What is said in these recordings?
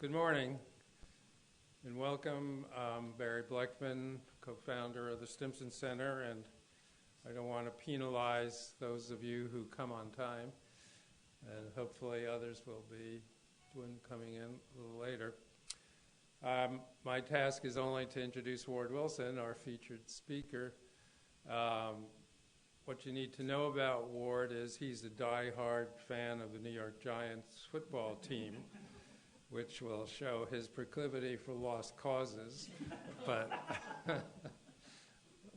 Good morning and welcome. Barry Bleckman, co-founder of the Stimson Center, and I don't want to penalize those of you who come on time, and hopefully others will be coming in a little later. My task is only to introduce Ward Wilson, our featured speaker. What you need to know about Ward is he's a die-hard fan of the New York Giants football team, which will show his proclivity for lost causes, but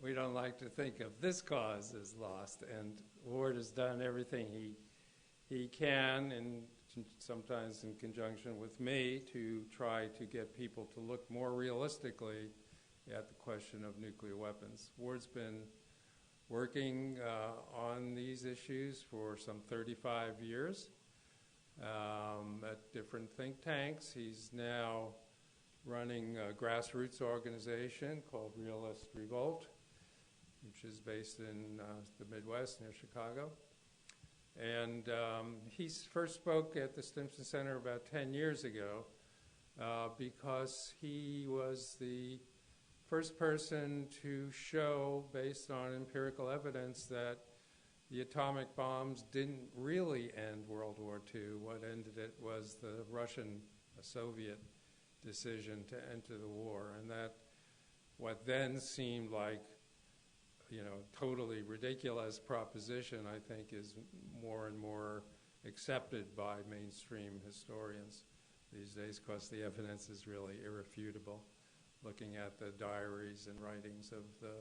we don't like to think of this cause as lost, and Ward has done everything he can, and sometimes in conjunction with me, to try to get people to look more realistically at the question of nuclear weapons. Ward's been working on these issues for some 35 years at different think tanks. He's now running a grassroots organization called Realist Revolt, which is based in the Midwest near Chicago. And he first spoke at the Stimson Center about 10 years ago because he was the first person to show, based on empirical evidence, that the atomic bombs didn't really end World War II. What ended it was the Soviet decision to enter the war, and that what then seemed like, totally ridiculous proposition, I think, is more and more accepted by mainstream historians these days, because the evidence is really irrefutable, looking at the diaries and writings of the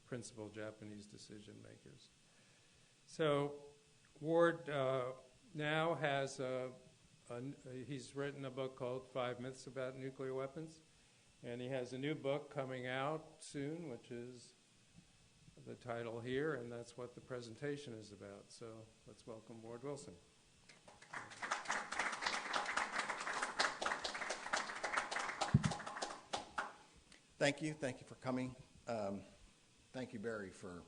principal Japanese decision makers. So Ward now has he's written a book called 5 Myths About Nuclear Weapons, and he has a new book coming out soon, which is the title here, and that's what the presentation is about. So let's welcome Ward Wilson. Thank you for coming. Thank you, Barry, for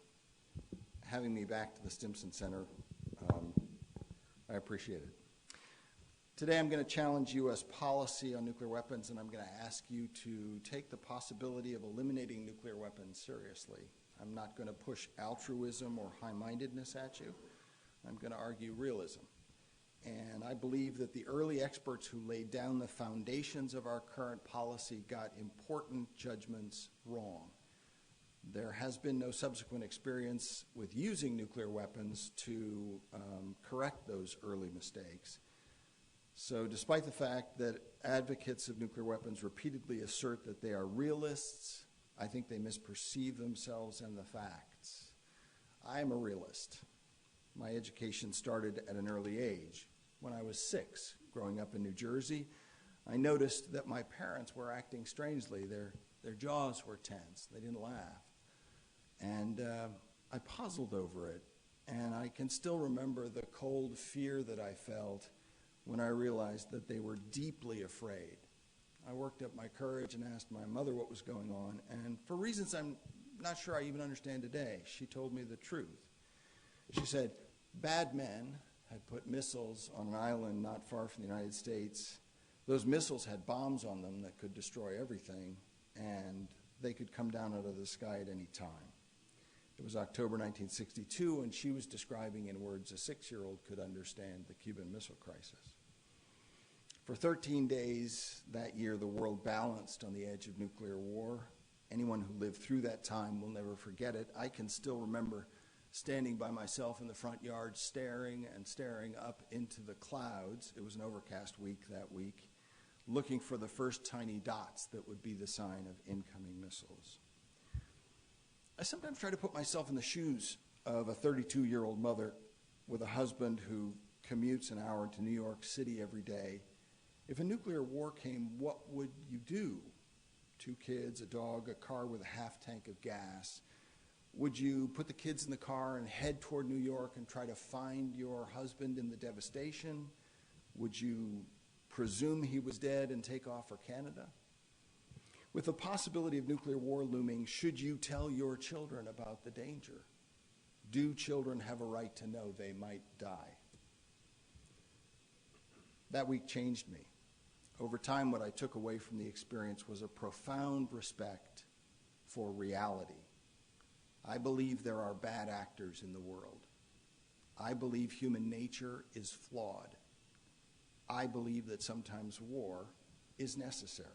having me back to the Stimson Center. I appreciate it. Today I'm going to challenge U.S. policy on nuclear weapons, and I'm going to ask you to take the possibility of eliminating nuclear weapons seriously. I'm not going to push altruism or high-mindedness at you. I'm going to argue realism. And I believe that the early experts who laid down the foundations of our current policy got important judgments wrong. There has been no subsequent experience with using nuclear weapons to correct those early mistakes. So despite the fact that advocates of nuclear weapons repeatedly assert that they are realists, I think they misperceive themselves and the facts. I am a realist. My education started at an early age. When I was 6, growing up in New Jersey, I noticed that my parents were acting strangely. Their jaws were tense. They didn't laugh. And I puzzled over it. And I can still remember the cold fear that I felt when I realized that they were deeply afraid. I worked up my courage and asked my mother what was going on. And for reasons I'm not sure I even understand today, she told me the truth. She said, bad men had put missiles on an island not far from the United States. Those missiles had bombs on them that could destroy everything, and they could come down out of the sky at any time. It was October 1962, and she was describing in words a 6-year-old could understand the Cuban Missile Crisis. For 13 days that year, the world balanced on the edge of nuclear war. Anyone who lived through that time will never forget it. I can still remember standing by myself in the front yard, staring and staring up into the clouds. It was an overcast week that week, looking for the first tiny dots that would be the sign of incoming missiles. I sometimes try to put myself in the shoes of a 32-year-old mother with a husband who commutes an hour to New York City every day. If a nuclear war came, what would you do? 2 kids, a dog, a car with a half tank of gas. Would you put the kids in the car and head toward New York and try to find your husband in the devastation? Would you presume he was dead and take off for Canada? With the possibility of nuclear war looming, should you tell your children about the danger? Do children have a right to know they might die? That week changed me. Over time, what I took away from the experience was a profound respect for reality. I believe there are bad actors in the world. I believe human nature is flawed. I believe that sometimes war is necessary.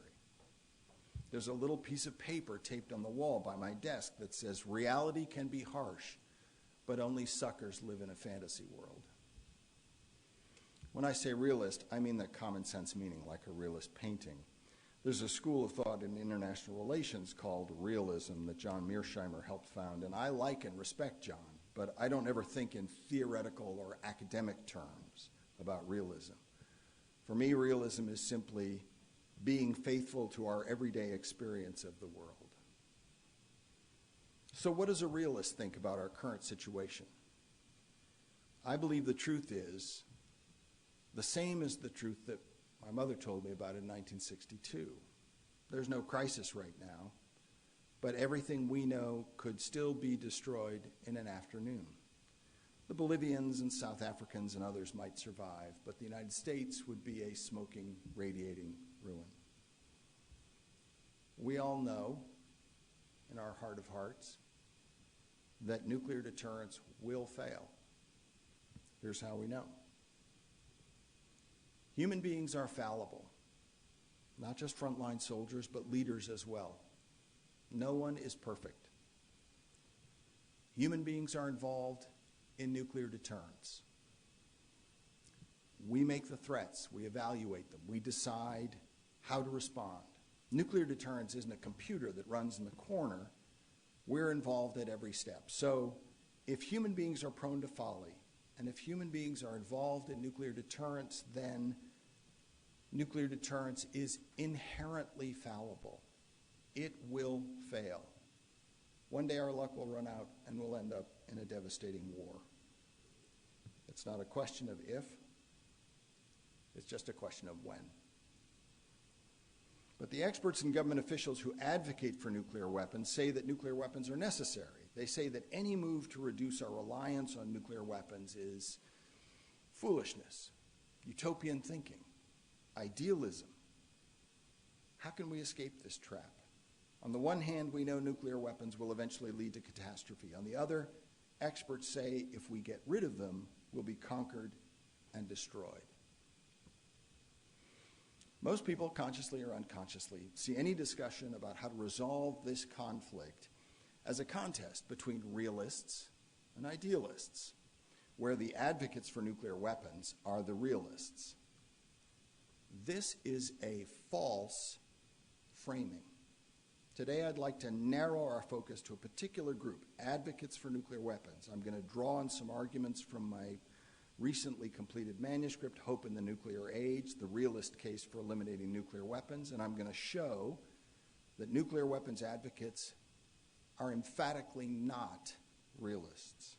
There's a little piece of paper taped on the wall by my desk that says, reality can be harsh, but only suckers live in a fantasy world. When I say realist, I mean the common sense meaning, like a realist painting. There's a school of thought in international relations called Realism that John Mearsheimer helped found, and I like and respect John, but I don't ever think in theoretical or academic terms about realism. For me, realism is simply being faithful to our everyday experience of the world. So what does a realist think about our current situation? I believe the truth is the same as the truth that my mother told me about in 1962. There's no crisis right now, but everything we know could still be destroyed in an afternoon. The Bolivians and South Africans and others might survive, but the United States would be a smoking, radiating ruin. We all know, in our heart of hearts, that nuclear deterrence will fail. Here's how we know. Human beings are fallible, not just frontline soldiers, but leaders as well. No one is perfect. Human beings are involved in nuclear deterrence. We make the threats, we evaluate them, we decide how to respond. Nuclear deterrence isn't a computer that runs in the corner. We're involved at every step. So if human beings are prone to folly, and if human beings are involved in nuclear deterrence, then nuclear deterrence is inherently fallible. It will fail. One day our luck will run out and we'll end up in a devastating war. It's not a question of if, it's just a question of when. But the experts and government officials who advocate for nuclear weapons say that nuclear weapons are necessary. They say that any move to reduce our reliance on nuclear weapons is foolishness, utopian thinking, idealism. How can we escape this trap? On the one hand, we know nuclear weapons will eventually lead to catastrophe. On the other, experts say if we get rid of them, we'll be conquered and destroyed. Most people, consciously or unconsciously, see any discussion about how to resolve this conflict as a contest between realists and idealists, where the advocates for nuclear weapons are the realists. This is a false framing. Today, I'd like to narrow our focus to a particular group, advocates for nuclear weapons. I'm going to draw on some arguments from my recently completed manuscript, Hope in the Nuclear Age, the Realist Case for Eliminating Nuclear Weapons, and I'm going to show that nuclear weapons advocates are emphatically not realists.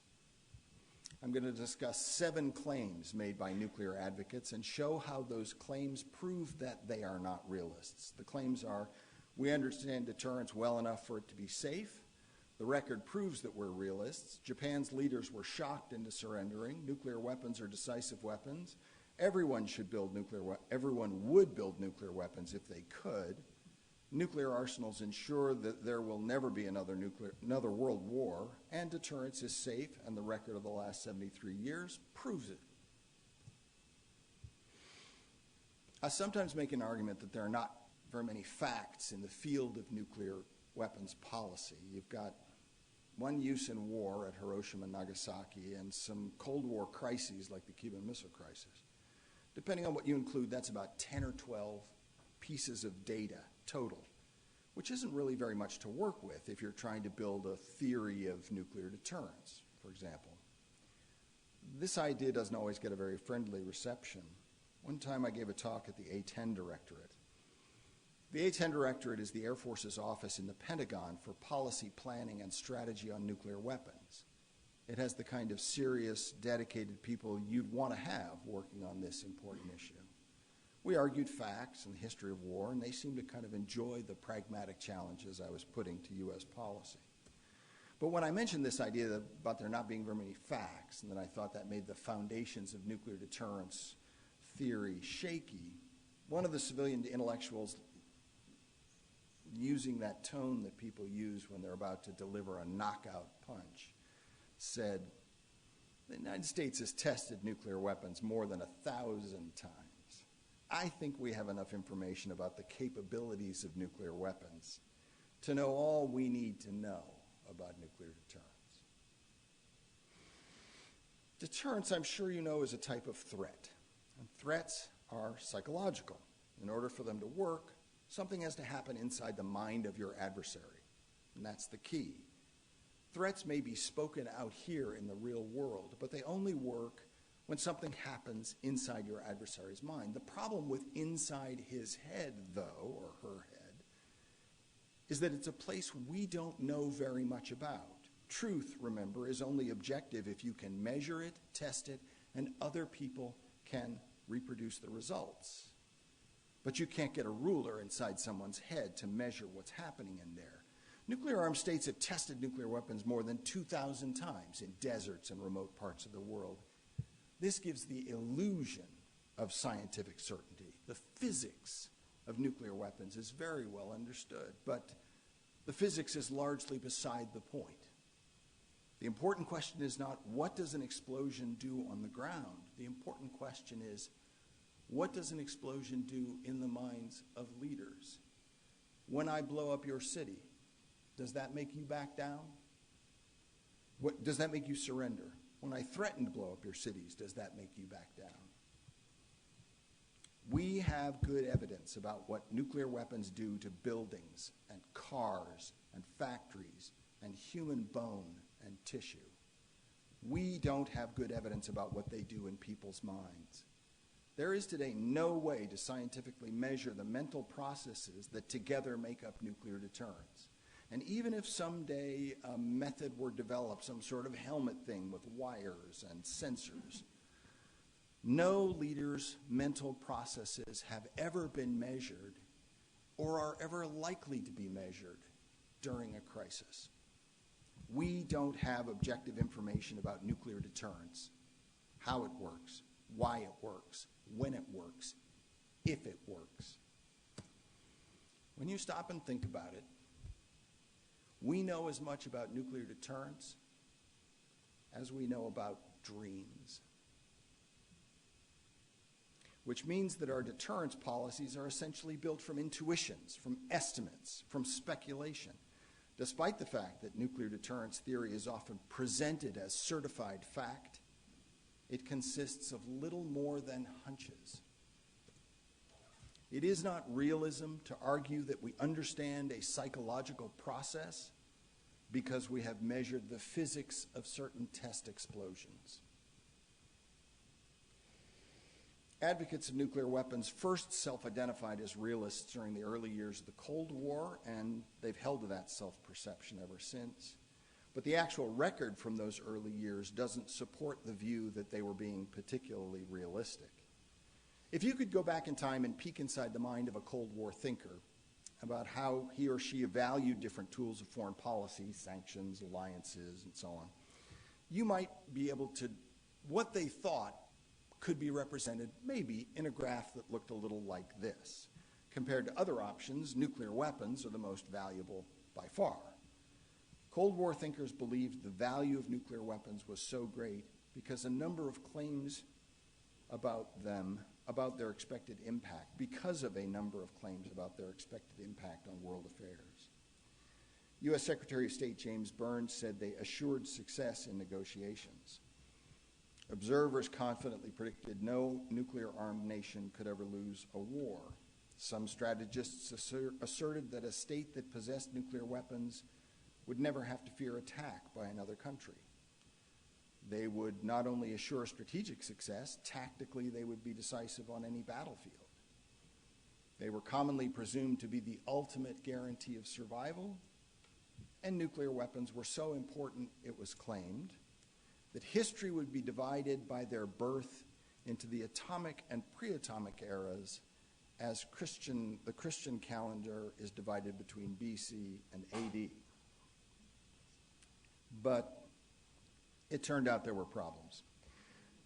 I'm going to discuss 7 claims made by nuclear advocates and show how those claims prove that they are not realists. The claims are, we understand deterrence well enough for it to be safe. The record proves that we're realists. Japan's leaders were shocked into surrendering. Nuclear weapons are decisive weapons. Everyone would build nuclear weapons if they could. Nuclear arsenals ensure that there will never be another world war, and deterrence is safe, and the record of the last 73 years proves it. I sometimes make an argument that there are not very many facts in the field of nuclear weapons policy. You've got one use in war at Hiroshima and Nagasaki and some Cold War crises like the Cuban Missile Crisis. Depending on what you include, that's about 10 or 12 pieces of data total, which isn't really very much to work with if you're trying to build a theory of nuclear deterrence, for example. This idea doesn't always get a very friendly reception. One time I gave a talk at the A-10 Directorate. The A-10 Directorate is the Air Force's office in the Pentagon for policy planning and strategy on nuclear weapons. It has the kind of serious, dedicated people you'd want to have working on this important issue. We argued facts and the history of war, and they seemed to kind of enjoy the pragmatic challenges I was putting to U.S. policy. But when I mentioned this idea about there not being very many facts, and that I thought that made the foundations of nuclear deterrence theory shaky, one of the civilian intellectuals, using that tone that people use when they're about to deliver a knockout punch, said, the United States has tested nuclear weapons more than 1,000 times. I think we have enough information about the capabilities of nuclear weapons to know all we need to know about nuclear deterrence. Deterrence, I'm sure you know, is a type of threat. And threats are psychological. In order for them to work, something has to happen inside the mind of your adversary. And that's the key. Threats may be spoken out here in the real world, but they only work when something happens inside your adversary's mind. The problem with inside his head, though, or her head, is that it's a place we don't know very much about. Truth, remember, is only objective if you can measure it, test it, and other people can reproduce the results. But you can't get a ruler inside someone's head to measure what's happening in there. Nuclear-armed states have tested nuclear weapons more than 2,000 times in deserts and remote parts of the world. This gives the illusion of scientific certainty. The physics of nuclear weapons is very well understood, but the physics is largely beside the point. The important question is not, what does an explosion do on the ground? The important question is, what does an explosion do in the minds of leaders? When I blow up your city, does that make you back down? Does that make you surrender? When I threaten to blow up your cities, does that make you back down? We have good evidence about what nuclear weapons do to buildings and cars and factories and human bone and tissue. We don't have good evidence about what they do in people's minds. There is today no way to scientifically measure the mental processes that together make up nuclear deterrence. And even if someday a method were developed, some sort of helmet thing with wires and sensors, no leader's mental processes have ever been measured or are ever likely to be measured during a crisis. We don't have objective information about nuclear deterrence, how it works, why it works, when it works, if it works. When you stop and think about it, we know as much about nuclear deterrence as we know about dreams. Which means that our deterrence policies are essentially built from intuitions, from estimates, from speculation. Despite the fact that nuclear deterrence theory is often presented as certified fact, it consists of little more than hunches. It is not realism to argue that we understand a psychological process because we have measured the physics of certain test explosions. Advocates of nuclear weapons first self-identified as realists during the early years of the Cold War, and they've held to that self-perception ever since. But the actual record from those early years doesn't support the view that they were being particularly realistic. If you could go back in time and peek inside the mind of a Cold War thinker about how he or she valued different tools of foreign policy, sanctions, alliances, and so on, you might be able to, what they thought could be represented maybe in a graph that looked a little like this. Compared to other options, nuclear weapons are the most valuable by far. Cold War thinkers believed the value of nuclear weapons was so great because a number of claims about them, about their expected impact, because of a number of claims about their expected impact on world affairs. U.S. Secretary of State James Burns said they assured success in negotiations. Observers confidently predicted no nuclear-armed nation could ever lose a war. Some strategists asserted that a state that possessed nuclear weapons would never have to fear attack by another country. They would not only assure strategic success, tactically they would be decisive on any battlefield. They were commonly presumed to be the ultimate guarantee of survival, and nuclear weapons were so important, it was claimed, that history would be divided by their birth into the atomic and pre-atomic eras as the Christian calendar is divided between BC and AD. But it turned out there were problems.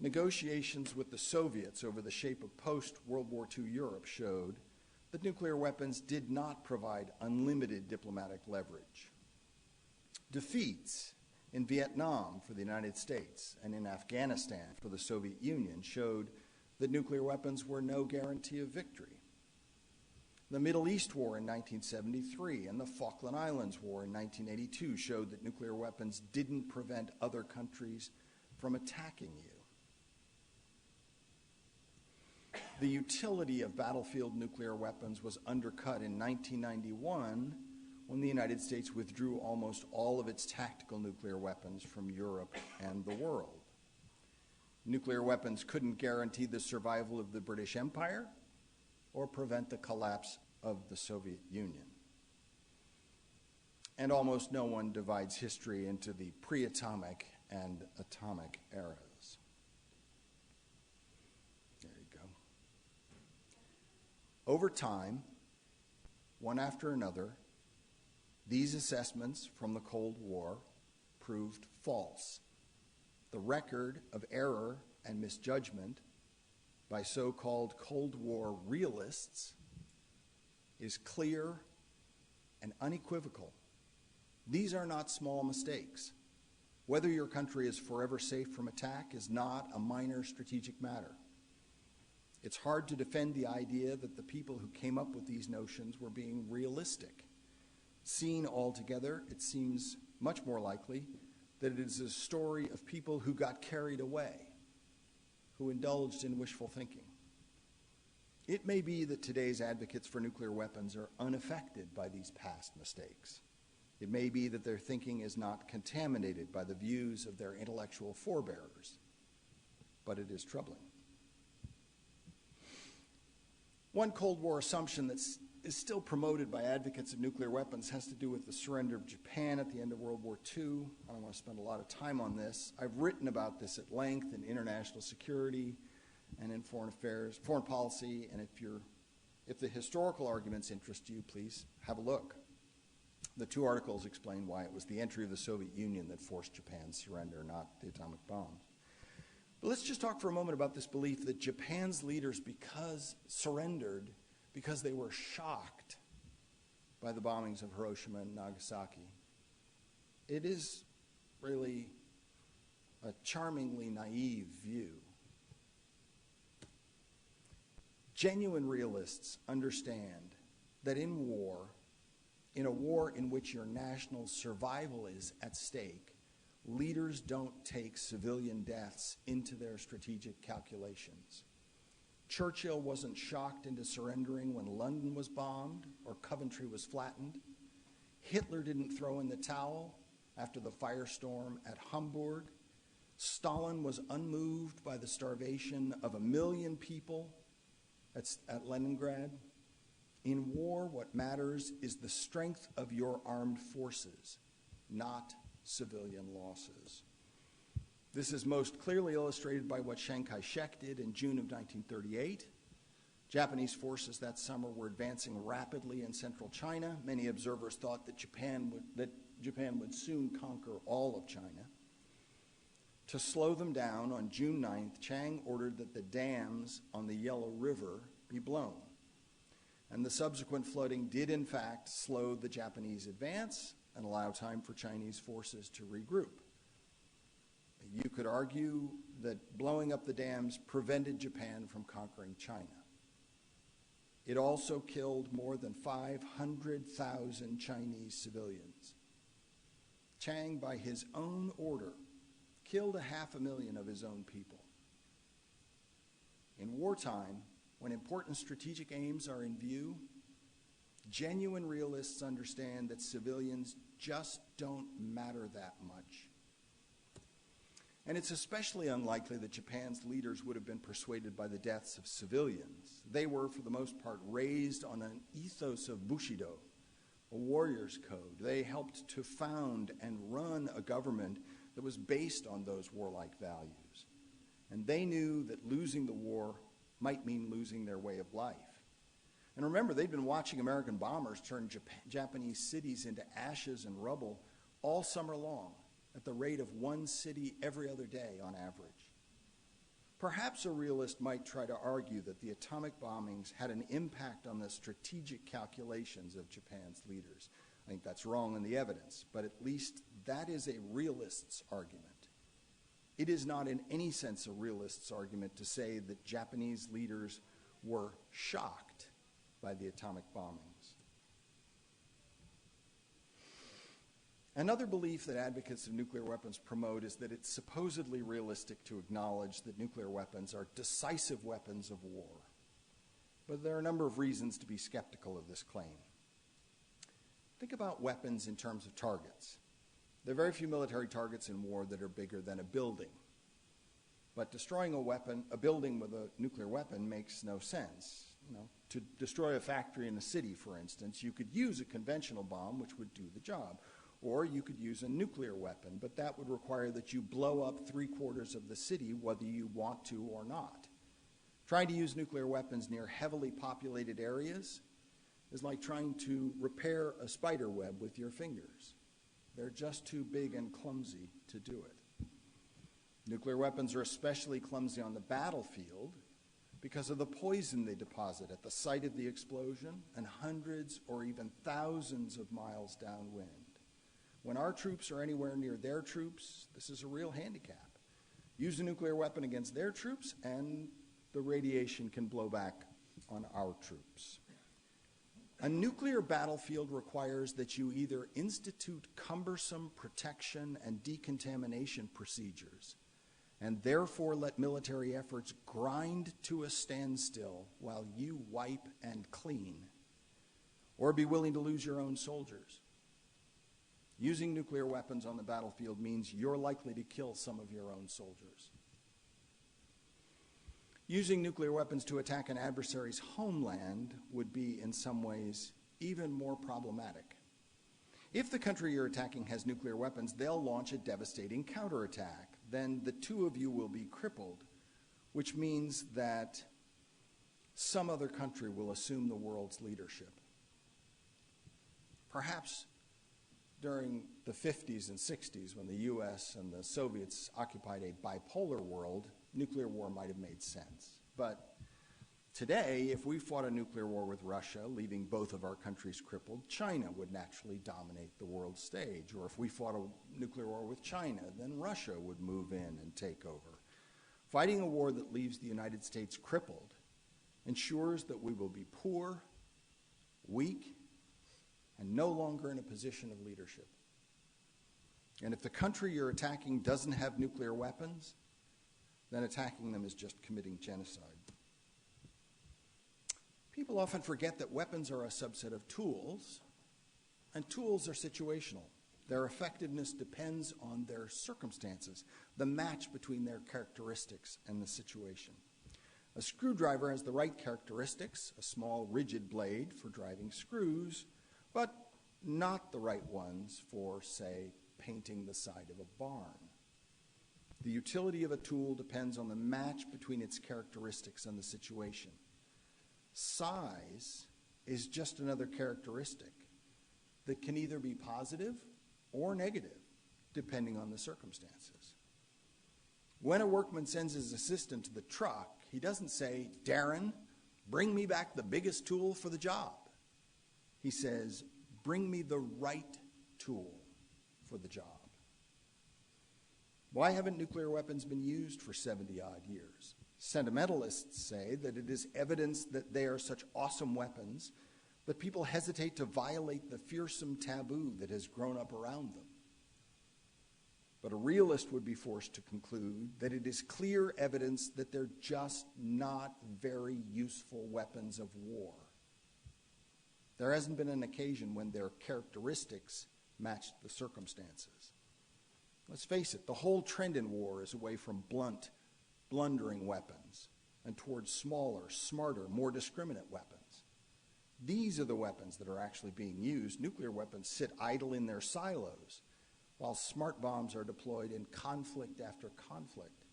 Negotiations with the Soviets over the shape of post-World War II Europe showed that nuclear weapons did not provide unlimited diplomatic leverage. Defeats in Vietnam for the United States and in Afghanistan for the Soviet Union showed that nuclear weapons were no guarantee of victory. The Middle East War in 1973 and the Falkland Islands War in 1982 showed that nuclear weapons didn't prevent other countries from attacking you. The utility of battlefield nuclear weapons was undercut in 1991 when the United States withdrew almost all of its tactical nuclear weapons from Europe and the world. Nuclear weapons couldn't guarantee the survival of the British Empire or prevent the collapse of the Soviet Union. And almost no one divides history into the pre-atomic and atomic eras. There you go. Over time, one after another, these assessments from the Cold War proved false. The record of error and misjudgment by so-called Cold War realists is clear and unequivocal. These are not small mistakes. Whether your country is forever safe from attack is not a minor strategic matter. It's hard to defend the idea that the people who came up with these notions were being realistic. Seen all together, it seems much more likely that it is a story of people who got carried away, who indulged in wishful thinking. It may be that today's advocates for nuclear weapons are unaffected by these past mistakes. It may be that their thinking is not contaminated by the views of their intellectual forebears, but it is troubling. One Cold War assumption that is still promoted by advocates of nuclear weapons has to do with the surrender of Japan at the end of World War II. I don't want to spend a lot of time on this. I've written about this at length in International Security and in Foreign Affairs, Foreign Policy, and if the historical arguments interest you, please have a look. The two articles explain why it was the entry of the Soviet Union that forced Japan's surrender, not the atomic bombs. But let's just talk for a moment about this belief that Japan's leaders surrendered because they were shocked by the bombings of Hiroshima and Nagasaki. It is really a charmingly naive view. Genuine realists understand that in a war in which your national survival is at stake, leaders don't take civilian deaths into their strategic calculations. Churchill wasn't shocked into surrendering when London was bombed or Coventry was flattened. Hitler didn't throw in the towel after the firestorm at Hamburg. Stalin was unmoved by the starvation of 1 million people at Leningrad. In war, what matters is the strength of your armed forces, not civilian losses. This is most clearly illustrated by what Chiang Kai-shek did in June of 1938. Japanese forces that summer were advancing rapidly in central China. Many observers thought that Japan would soon conquer all of China. To slow them down, on June 9th, Chiang ordered that the dams on the Yellow River be blown. And the subsequent flooding did, in fact, slow the Japanese advance and allow time for Chinese forces to regroup. You could argue that blowing up the dams prevented Japan from conquering China. It also killed more than 500,000 Chinese civilians. Chiang, by his own order, killed 500,000 of his own people. In wartime, when important strategic aims are in view, genuine realists understand that civilians just don't matter that much. And it's especially unlikely that Japan's leaders would have been persuaded by the deaths of civilians. They were, for the most part, raised on an ethos of Bushido, a warrior's code. They helped to found and run a government that was based on those warlike values. And they knew that losing the war might mean losing their way of life. And remember, they'd been watching American bombers turn Japanese cities into ashes and rubble all summer long, at the rate of one city every other day on average. Perhaps a realist might try to argue that the atomic bombings had an impact on the strategic calculations of Japan's leaders. I think that's wrong in the evidence, but at least that is a realist's argument. It is not in any sense a realist's argument to say that Japanese leaders were shocked by the atomic bombings. Another belief that advocates of nuclear weapons promote is that it's supposedly realistic to acknowledge that nuclear weapons are decisive weapons of war. But there are a number of reasons to be skeptical of this claim. Think about weapons in terms of targets. There are very few military targets in war that are bigger than a building. But destroying a building with a nuclear weapon makes no sense. To destroy a factory in a city, for instance, you could use a conventional bomb, which would do the job. Or you could use a nuclear weapon, but that would require that you blow up 3/4 of the city, whether you want to or not. Trying to use nuclear weapons near heavily populated areas is like trying to repair a spider web with your fingers. They're just too big and clumsy to do it. Nuclear weapons are especially clumsy on the battlefield because of the poison they deposit at the site of the explosion and hundreds or even thousands of miles downwind. When our troops are anywhere near their troops, this is a real handicap. Use a nuclear weapon against their troops, and the radiation can blow back on our troops. A nuclear battlefield requires that you either institute cumbersome protection and decontamination procedures, and therefore let military efforts grind to a standstill while you wipe and clean, or be willing to lose your own soldiers. Using nuclear weapons on the battlefield means you're likely to kill some of your own soldiers. Using nuclear weapons to attack an adversary's homeland would be, in some ways, even more problematic. If the country you're attacking has nuclear weapons, they'll launch a devastating counterattack. Then the two of you will be crippled, which means that some other country will assume the world's leadership. Perhaps during the 50s and 60s, when the US and the Soviets occupied a bipolar world, nuclear war might have made sense. But today, if we fought a nuclear war with Russia, leaving both of our countries crippled, China would naturally dominate the world stage. Or if we fought a nuclear war with China, then Russia would move in and take over. Fighting a war that leaves the United States crippled ensures that we will be poor, weak, and no longer in a position of leadership. And if the country you're attacking doesn't have nuclear weapons, then attacking them is just committing genocide. People often forget that weapons are a subset of tools, and tools are situational. Their effectiveness depends on their circumstances, the match between their characteristics and the situation. A screwdriver has the right characteristics, a small rigid blade for driving screws, but not the right ones for, say, painting the side of a barn. The utility of a tool depends on the match between its characteristics and the situation. Size is just another characteristic that can either be positive or negative, depending on the circumstances. When a workman sends his assistant to the truck, he doesn't say, "Darren, bring me back the biggest tool for the job." He says, "Bring me the right tool for the job." Why haven't nuclear weapons been used for 70-odd years? Sentimentalists say that it is evidence that they are such awesome weapons that people hesitate to violate the fearsome taboo that has grown up around them. But a realist would be forced to conclude that it is clear evidence that they're just not very useful weapons of war. There hasn't been an occasion when their characteristics matched the circumstances. Let's face it, the whole trend in war is away from blunt, blundering weapons and towards smaller, smarter, more discriminate weapons. These are the weapons that are actually being used. Nuclear weapons sit idle in their silos, while smart bombs are deployed in conflict after conflict.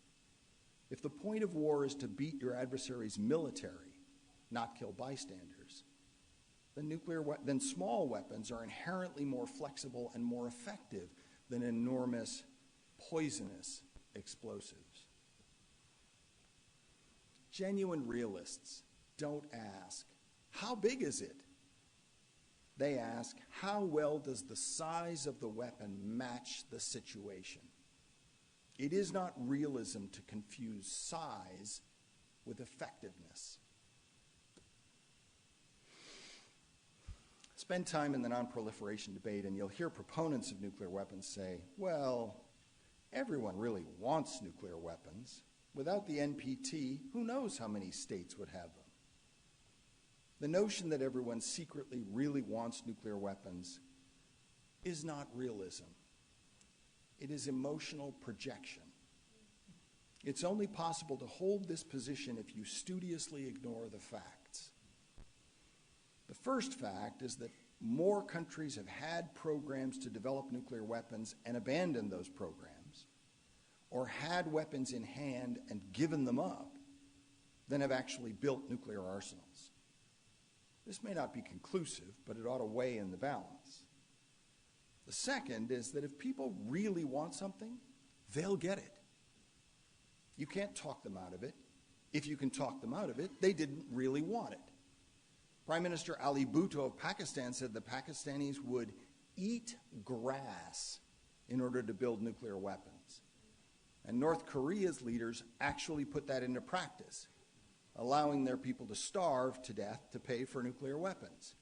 If the point of war is to beat your adversary's military, not kill bystanders, then small weapons are inherently more flexible and more effective than enormous, poisonous explosives. Genuine realists don't ask, how big is it? They ask, how well does the size of the weapon match the situation? It is not realism to confuse size with effectiveness. Spend time in the non-proliferation debate and you'll hear proponents of nuclear weapons say, well, everyone really wants nuclear weapons. Without the NPT, who knows how many states would have them? The notion that everyone secretly really wants nuclear weapons is not realism. It is emotional projection. It's only possible to hold this position if you studiously ignore the facts. The first fact is that more countries have had programs to develop nuclear weapons and abandoned those programs, or had weapons in hand and given them up, than have actually built nuclear arsenals. This may not be conclusive, but it ought to weigh in the balance. The second is that if people really want something, they'll get it. You can't talk them out of it. If you can talk them out of it, they didn't really want it. Prime Minister Ali Bhutto of Pakistan said the Pakistanis would eat grass in order to build nuclear weapons. And North Korea's leaders actually put that into practice, allowing their people to starve to death to pay for nuclear weapons.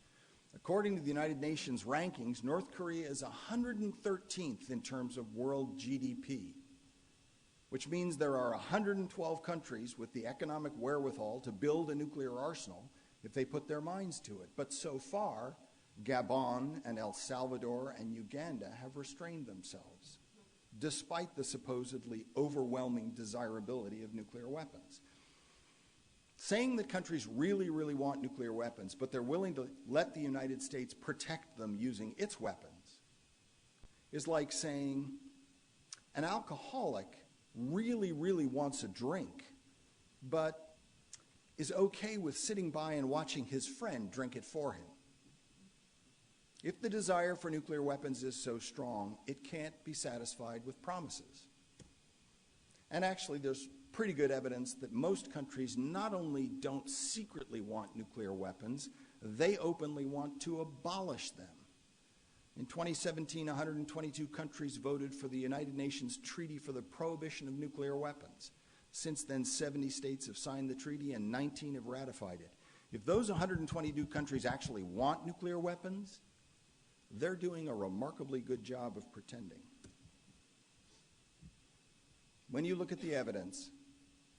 According to the United Nations rankings, North Korea is 113th in terms of world GDP, which means there are 112 countries with the economic wherewithal to build a nuclear arsenal if they put their minds to it. But so far, Gabon and El Salvador and Uganda have restrained themselves, despite the supposedly overwhelming desirability of nuclear weapons. Saying that countries really, really want nuclear weapons, but they're willing to let the United States protect them using its weapons, is like saying an alcoholic really, really wants a drink, but is okay with sitting by and watching his friend drink it for him. If the desire for nuclear weapons is so strong, it can't be satisfied with promises. And actually, there's pretty good evidence that most countries not only don't secretly want nuclear weapons, they openly want to abolish them. In 2017, 122 countries voted for the United Nations Treaty for the Prohibition of Nuclear Weapons. Since then, 70 states have signed the treaty and 19 have ratified it. If those 122 countries actually want nuclear weapons, they're doing a remarkably good job of pretending. When you look at the evidence,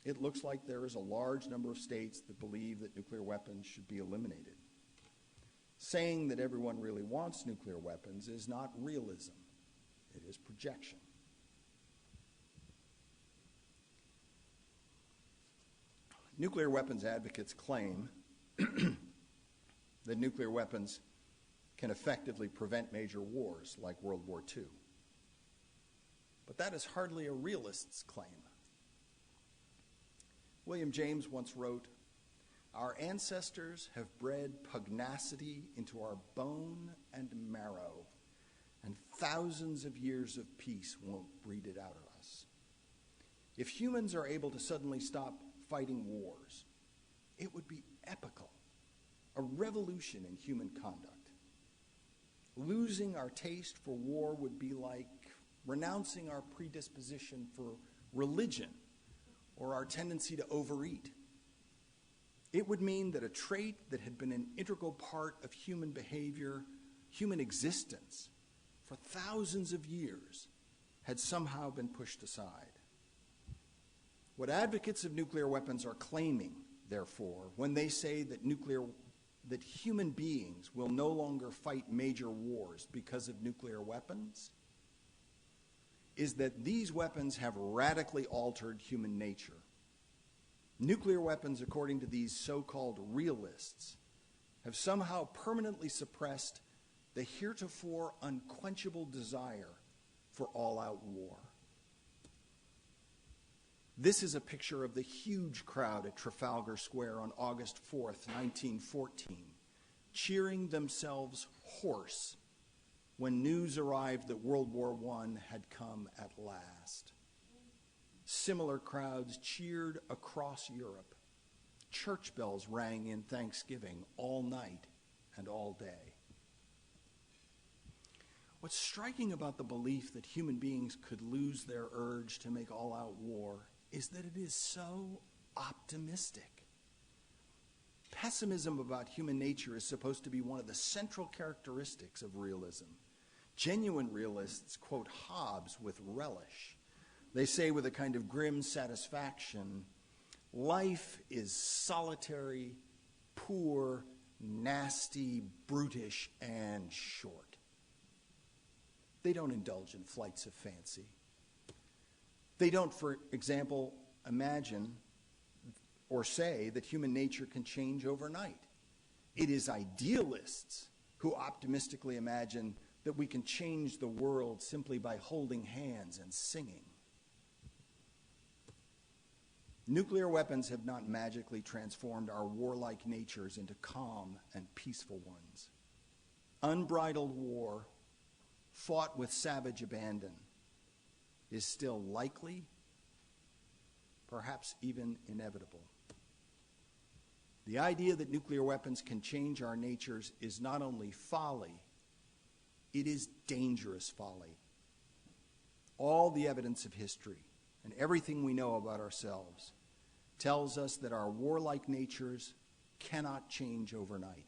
it looks like there is a large number of states that believe that nuclear weapons should be eliminated. Saying that everyone really wants nuclear weapons is not realism. It is projection. Nuclear weapons advocates claim that nuclear weapons can effectively prevent major wars like World War II. But that is hardly a realist's claim. William James once wrote, "Our ancestors have bred pugnacity into our bone and marrow, and thousands of years of peace won't breed it out of us." If humans are able to suddenly stop fighting wars, it would be epical, a revolution in human conduct. Losing our taste for war would be like renouncing our predisposition for religion or our tendency to overeat. It would mean that a trait that had been an integral part of human behavior, human existence, for thousands of years had somehow been pushed aside. What advocates of nuclear weapons are claiming, therefore, when they say that human beings will no longer fight major wars because of nuclear weapons, is that these weapons have radically altered human nature. Nuclear weapons, according to these so-called realists, have somehow permanently suppressed the heretofore unquenchable desire for all-out war. This is a picture of the huge crowd at Trafalgar Square on August 4th, 1914, cheering themselves hoarse when news arrived that World War I had come at last. Similar crowds cheered across Europe Church bells rang in thanksgiving all night and all day. What's striking about the belief that human beings could lose their urge to make all-out war is that it is so optimistic. Pessimism about human nature is supposed to be one of the central characteristics of realism. Genuine realists quote Hobbes with relish. They say with a kind of grim satisfaction, life is solitary, poor, nasty, brutish, and short. They don't indulge in flights of fancy. They don't, for example, imagine or say that human nature can change overnight. It is idealists who optimistically imagine that we can change the world simply by holding hands and singing. Nuclear weapons have not magically transformed our warlike natures into calm and peaceful ones. Unbridled war, fought with savage abandon, is still likely, perhaps even inevitable. The idea that nuclear weapons can change our natures is not only folly, it is dangerous folly. All the evidence of history and everything we know about ourselves tells us that our warlike natures cannot change overnight.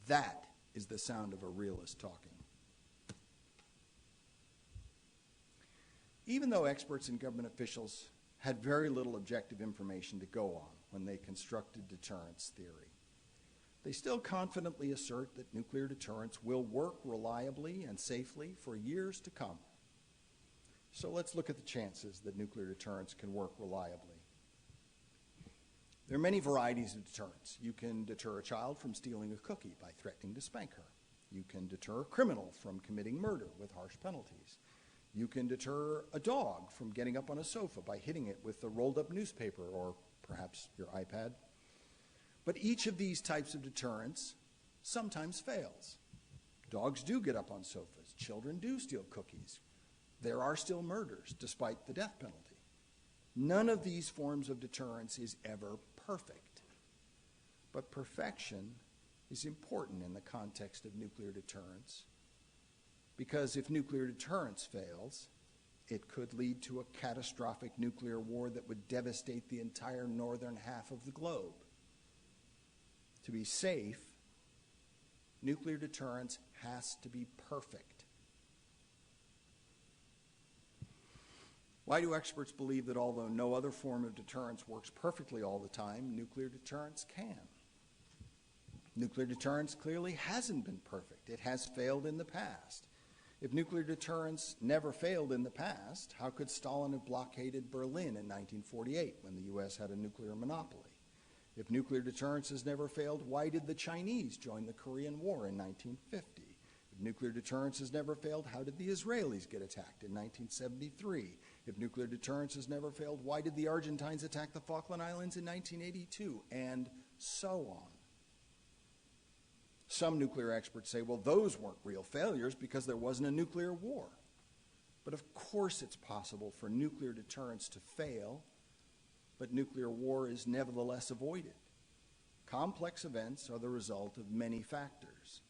That is the sound of a realist talking. Even though experts and government officials had very little objective information to go on when they constructed deterrence theory, they still confidently assert that nuclear deterrence will work reliably and safely for years to come. So let's look at the chances that nuclear deterrence can work reliably. There are many varieties of deterrence. You can deter a child from stealing a cookie by threatening to spank her. You can deter a criminal from committing murder with harsh penalties. You can deter a dog from getting up on a sofa by hitting it with a rolled-up newspaper or perhaps your iPad. But each of these types of deterrence sometimes fails. Dogs do get up on sofas. Children do steal cookies. There are still murders despite the death penalty. None of these forms of deterrence is ever perfect. But perfection is important in the context of nuclear deterrence, because if nuclear deterrence fails, it could lead to a catastrophic nuclear war that would devastate the entire northern half of the globe. To be safe, nuclear deterrence has to be perfect. Why do experts believe that although no other form of deterrence works perfectly all the time, nuclear deterrence can? Nuclear deterrence clearly hasn't been perfect. It has failed in the past. If nuclear deterrence never failed in the past, how could Stalin have blockaded Berlin in 1948 when the U.S. had a nuclear monopoly? If nuclear deterrence has never failed, why did the Chinese join the Korean War in 1950? If nuclear deterrence has never failed, how did the Israelis get attacked in 1973? If nuclear deterrence has never failed, why did the Argentines attack the Falkland Islands in 1982? And so on. Some nuclear experts say, well, those weren't real failures because there wasn't a nuclear war. But of course it's possible for nuclear deterrence to fail, but nuclear war is nevertheless avoided. Complex events are the result of many factors.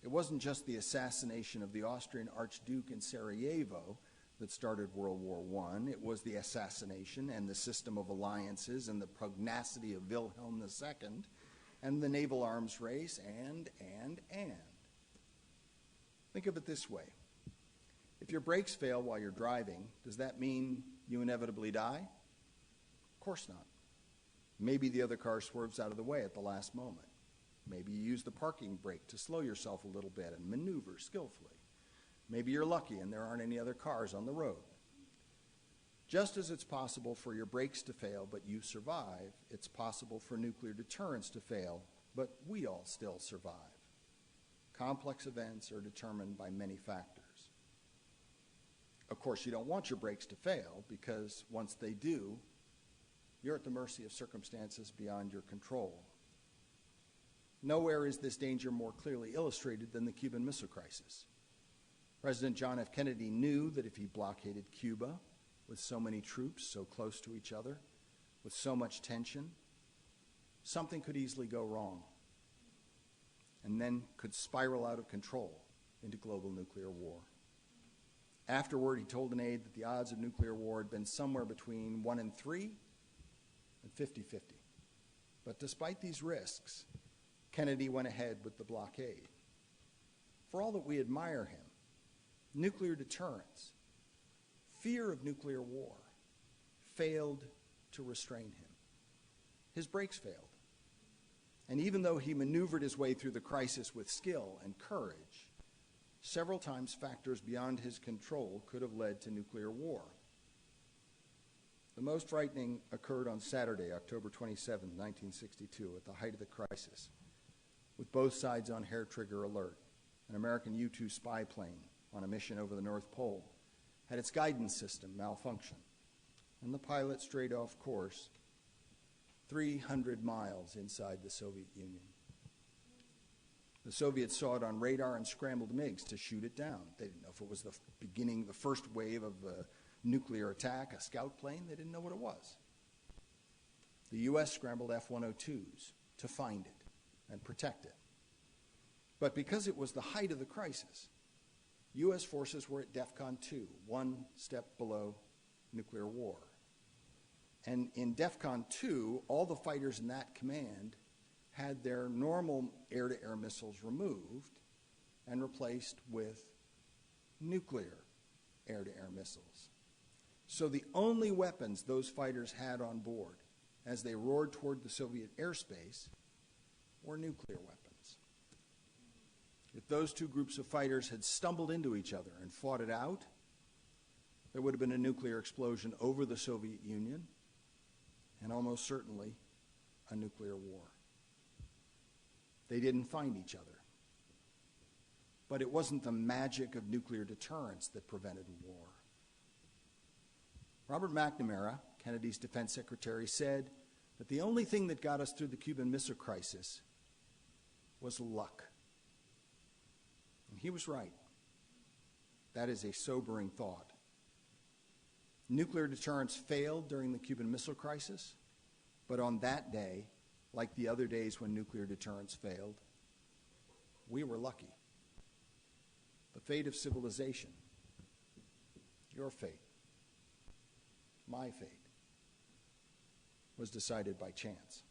It wasn't just the assassination of the Austrian Archduke in Sarajevo that started World War I. It was the assassination and the system of alliances and the pugnacity of Wilhelm II and the naval arms race, and. Think of it this way. If your brakes fail while you're driving, does that mean you inevitably die? Of course not. Maybe the other car swerves out of the way at the last moment. Maybe you use the parking brake to slow yourself a little bit and maneuver skillfully. Maybe you're lucky and there aren't any other cars on the road. Just as it's possible for your brakes to fail but you survive, it's possible for nuclear deterrence to fail, but we all still survive. Complex events are determined by many factors. Of course, you don't want your brakes to fail because once they do, you're at the mercy of circumstances beyond your control. Nowhere is this danger more clearly illustrated than the Cuban Missile Crisis. President John F. Kennedy knew that if he blockaded Cuba with so many troops so close to each other, with so much tension, something could easily go wrong and then could spiral out of control into global nuclear war. Afterward, he told an aide that the odds of nuclear war had been somewhere between 1 in 3 and 50-50. But despite these risks, Kennedy went ahead with the blockade. For all that we admire him, nuclear deterrence, fear of nuclear war, failed to restrain him. His brakes failed. And even though he maneuvered his way through the crisis with skill and courage, several times factors beyond his control could have led to nuclear war. The most frightening occurred on Saturday, October 27, 1962, at the height of the crisis, with both sides on hair-trigger alert. An American U-2 spy plane on a mission over the North Pole had its guidance system malfunction, and the pilot strayed off course 300 miles inside the Soviet Union. The Soviets saw it on radar and scrambled MiGs to shoot it down. They didn't know if it was the beginning, the first wave of a nuclear attack, a scout plane. They didn't know what it was. The U.S. scrambled F-102s to find it and protect it. But because it was the height of the crisis, U.S. forces were at DEFCON 2, one step below nuclear war. And in DEFCON 2, all the fighters in that command had their normal air-to-air missiles removed and replaced with nuclear air-to-air missiles. So the only weapons those fighters had on board as they roared toward the Soviet airspace were nuclear weapons. If those two groups of fighters had stumbled into each other and fought it out, there would have been a nuclear explosion over the Soviet Union and almost certainly a nuclear war. They didn't find each other. But it wasn't the magic of nuclear deterrence that prevented war. Robert McNamara, Kennedy's defense secretary, said that the only thing that got us through the Cuban Missile Crisis was luck. And he was right. That is a sobering thought. Nuclear deterrence failed during the Cuban Missile Crisis, but on that day, like the other days when nuclear deterrence failed, we were lucky. The fate of civilization, your fate, my fate, was decided by chance.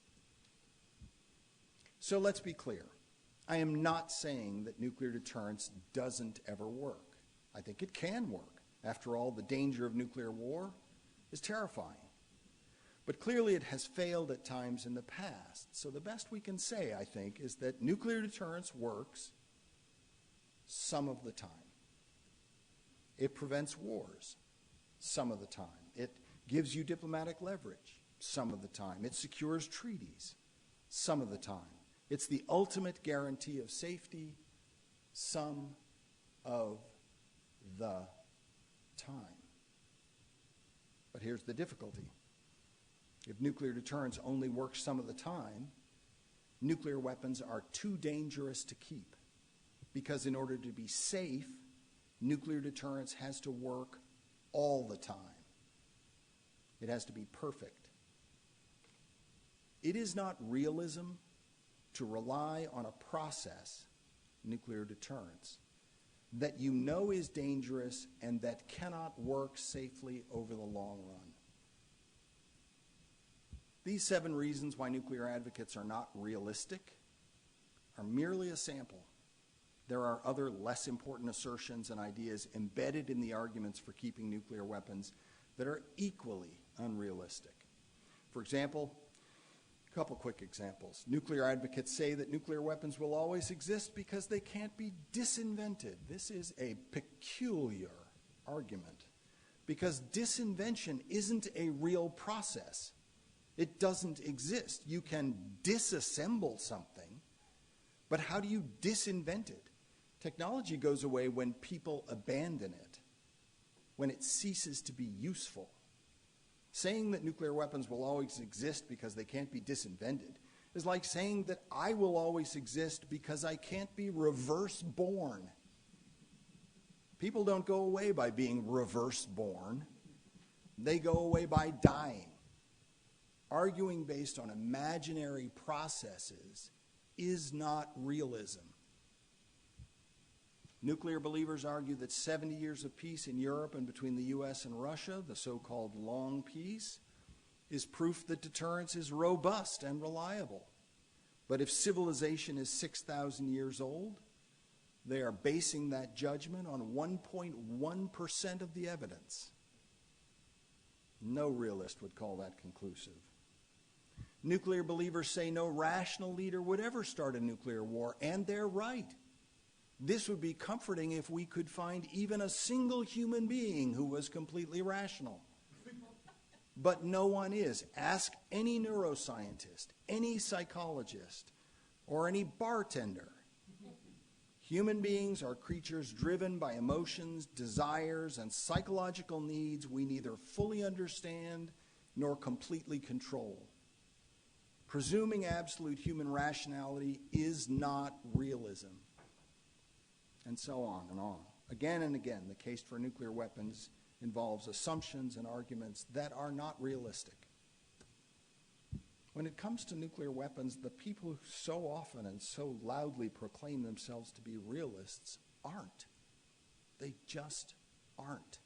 So let's be clear. I am not saying that nuclear deterrence doesn't ever work. I think it can work. After all, the danger of nuclear war is terrifying. But clearly it has failed at times in the past. So the best we can say, I think, is that nuclear deterrence works some of the time. It prevents wars some of the time. It gives you diplomatic leverage some of the time. It secures treaties some of the time. It's the ultimate guarantee of safety some of the time. But here's the difficulty. If nuclear deterrence only works some of the time, nuclear weapons are too dangerous to keep. Because in order to be safe, nuclear deterrence has to work all the time. It has to be perfect. It is not realism to rely on a process, nuclear deterrence, that you know is dangerous and that cannot work safely over the long run. These 7 reasons why nuclear advocates are not realistic are merely a sample. There are other less important assertions and ideas embedded in the arguments for keeping nuclear weapons that are equally unrealistic. For example, a couple quick examples. Nuclear advocates say that nuclear weapons will always exist because they can't be disinvented. This is a peculiar argument because disinvention isn't a real process. It doesn't exist. You can disassemble something, but how do you disinvent it? Technology goes away when people abandon it, when it ceases to be useful. Saying that nuclear weapons will always exist because they can't be disinvented is like saying that I will always exist because I can't be reverse born. People don't go away by being reverse born. They go away by dying. arguing based on imaginary processes is not realism. Nuclear believers argue that 70 years of peace in Europe and between the U.S. and Russia, the so-called long peace, is proof that deterrence is robust and reliable. But if civilization is 6,000 years old, they are basing that judgment on 1.1% of the evidence. No realist would call that conclusive. Nuclear believers say no rational leader would ever start a nuclear war, and they're right. This would be comforting if we could find even a single human being who was completely rational. But no one is. Ask any neuroscientist, any psychologist, or any bartender. Human beings are creatures driven by emotions, desires, and psychological needs we neither fully understand nor completely control. Presuming absolute human rationality is not realism. And so on and on. Again and again, the case for nuclear weapons involves assumptions and arguments that are not realistic. When it comes to nuclear weapons, the people who so often and so loudly proclaim themselves to be realists aren't. They just aren't.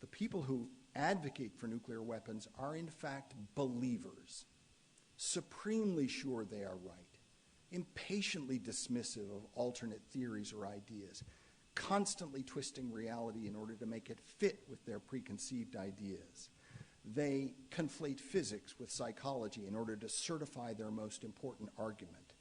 The people who advocate for nuclear weapons are in fact believers, supremely sure they are right, impatiently dismissive of alternate theories or ideas, constantly twisting reality in order to make it fit with their preconceived ideas. They conflate physics with psychology in order to certify their most important argument.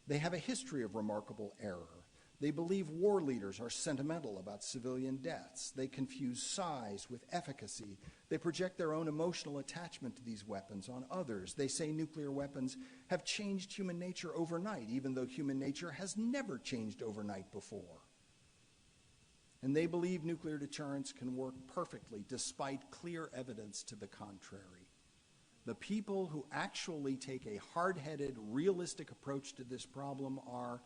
They have a history of remarkable error. They believe war leaders are sentimental about civilian deaths. They confuse size with efficacy. They project their own emotional attachment to these weapons on others. They say nuclear weapons have changed human nature overnight, even though human nature has never changed overnight before. And they believe nuclear deterrence can work perfectly despite clear evidence to the contrary. The people who actually take a hard-headed, realistic approach to this problem are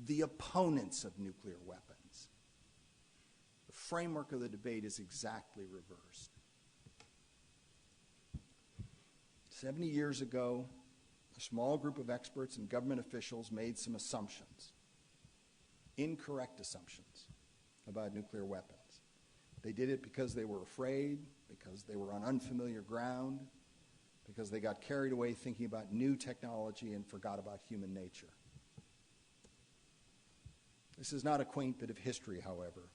the opponents of nuclear weapons. The framework of the debate is exactly reversed. 70 years ago, a small group of experts and government officials made some assumptions, incorrect assumptions, about nuclear weapons. They did it because they were afraid, because they were on unfamiliar ground, because they got carried away thinking about new technology and forgot about human nature. This is not a quaint bit of history, however.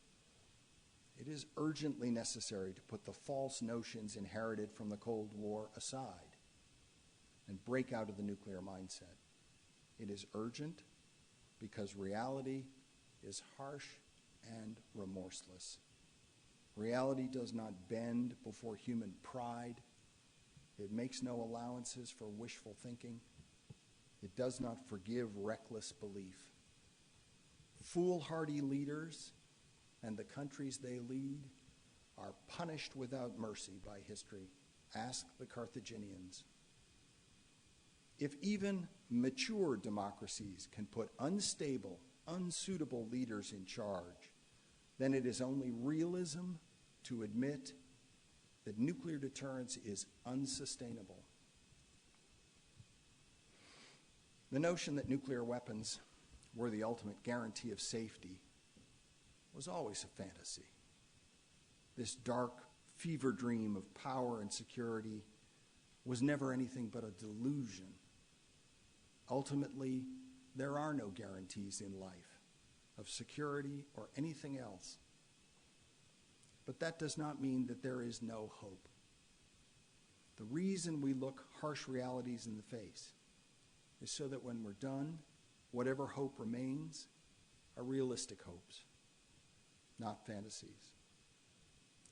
It is urgently necessary to put the false notions inherited from the Cold War aside and break out of the nuclear mindset. It is urgent because reality is harsh and remorseless. Reality does not bend before human pride. It makes no allowances for wishful thinking. It does not forgive reckless belief. Foolhardy leaders and the countries they lead are punished without mercy by history. Ask the Carthaginians. If even mature democracies can put unstable, unsuitable leaders in charge, then it is only realism to admit that nuclear deterrence is unsustainable. The notion that nuclear weapons were the ultimate guarantee of safety was always a fantasy. This dark fever dream of power and security was never anything but a delusion. Ultimately, there are no guarantees in life of security or anything else. But that does not mean that there is no hope. The reason we look harsh realities in the face is so that when we're done, whatever hope remains are realistic hopes, not fantasies.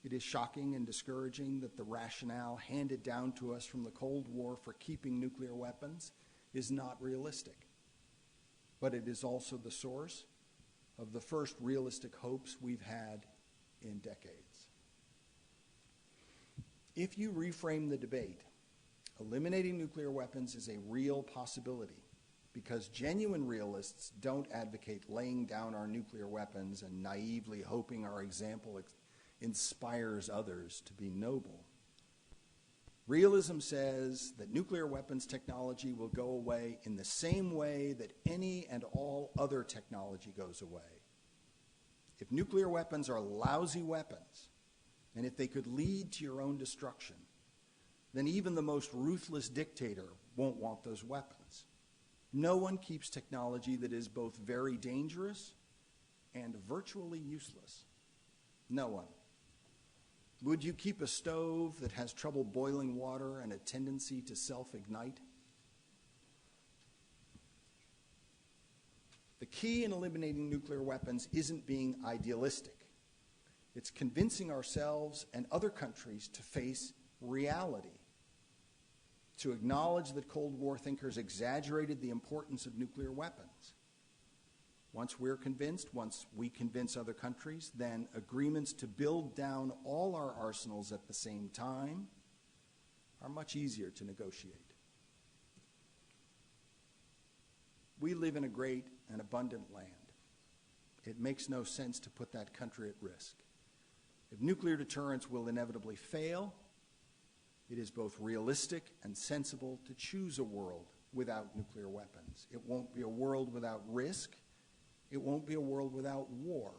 It is shocking and discouraging that the rationale handed down to us from the Cold War for keeping nuclear weapons is not realistic. But it is also the source of the first realistic hopes we've had in decades. If you reframe the debate, eliminating nuclear weapons is a real possibility because genuine realists don't advocate laying down our nuclear weapons and naively hoping our example inspires others to be noble. Realism says that nuclear weapons technology will go away in the same way that any and all other technology goes away. If nuclear weapons are lousy weapons, and if they could lead to your own destruction, then even the most ruthless dictator won't want those weapons. No one keeps technology that is both very dangerous and virtually useless. No one. Would you keep a stove that has trouble boiling water and a tendency to self-ignite? The key in eliminating nuclear weapons isn't being idealistic. It's convincing ourselves and other countries to face reality, to acknowledge that Cold War thinkers exaggerated the importance of nuclear weapons. Once we're convinced, once we convince other countries, then agreements to build down all our arsenals at the same time are much easier to negotiate. We live in a great and abundant land. It makes no sense to put that country at risk. If nuclear deterrence will inevitably fail, it is both realistic and sensible to choose a world without nuclear weapons. It won't be a world without risk. It won't be a world without war.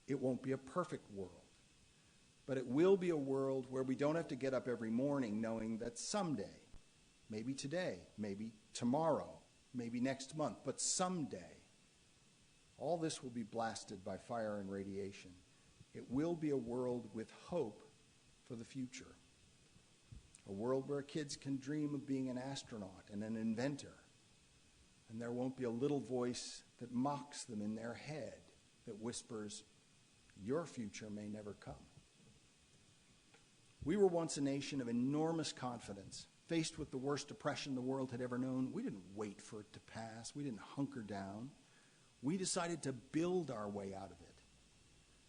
It won't be a perfect world. But it will be a world where we don't have to get up every morning knowing that someday, maybe today, maybe tomorrow, maybe next month, but someday, all this will be blasted by fire and radiation. It will be a world with hope for the future. A world where kids can dream of being an astronaut and an inventor. And there won't be a little voice that mocks them in their head that whispers, your future may never come. We were once a nation of enormous confidence. Faced with the worst depression the world had ever known, we didn't wait for it to pass. We didn't hunker down. We decided to build our way out of it.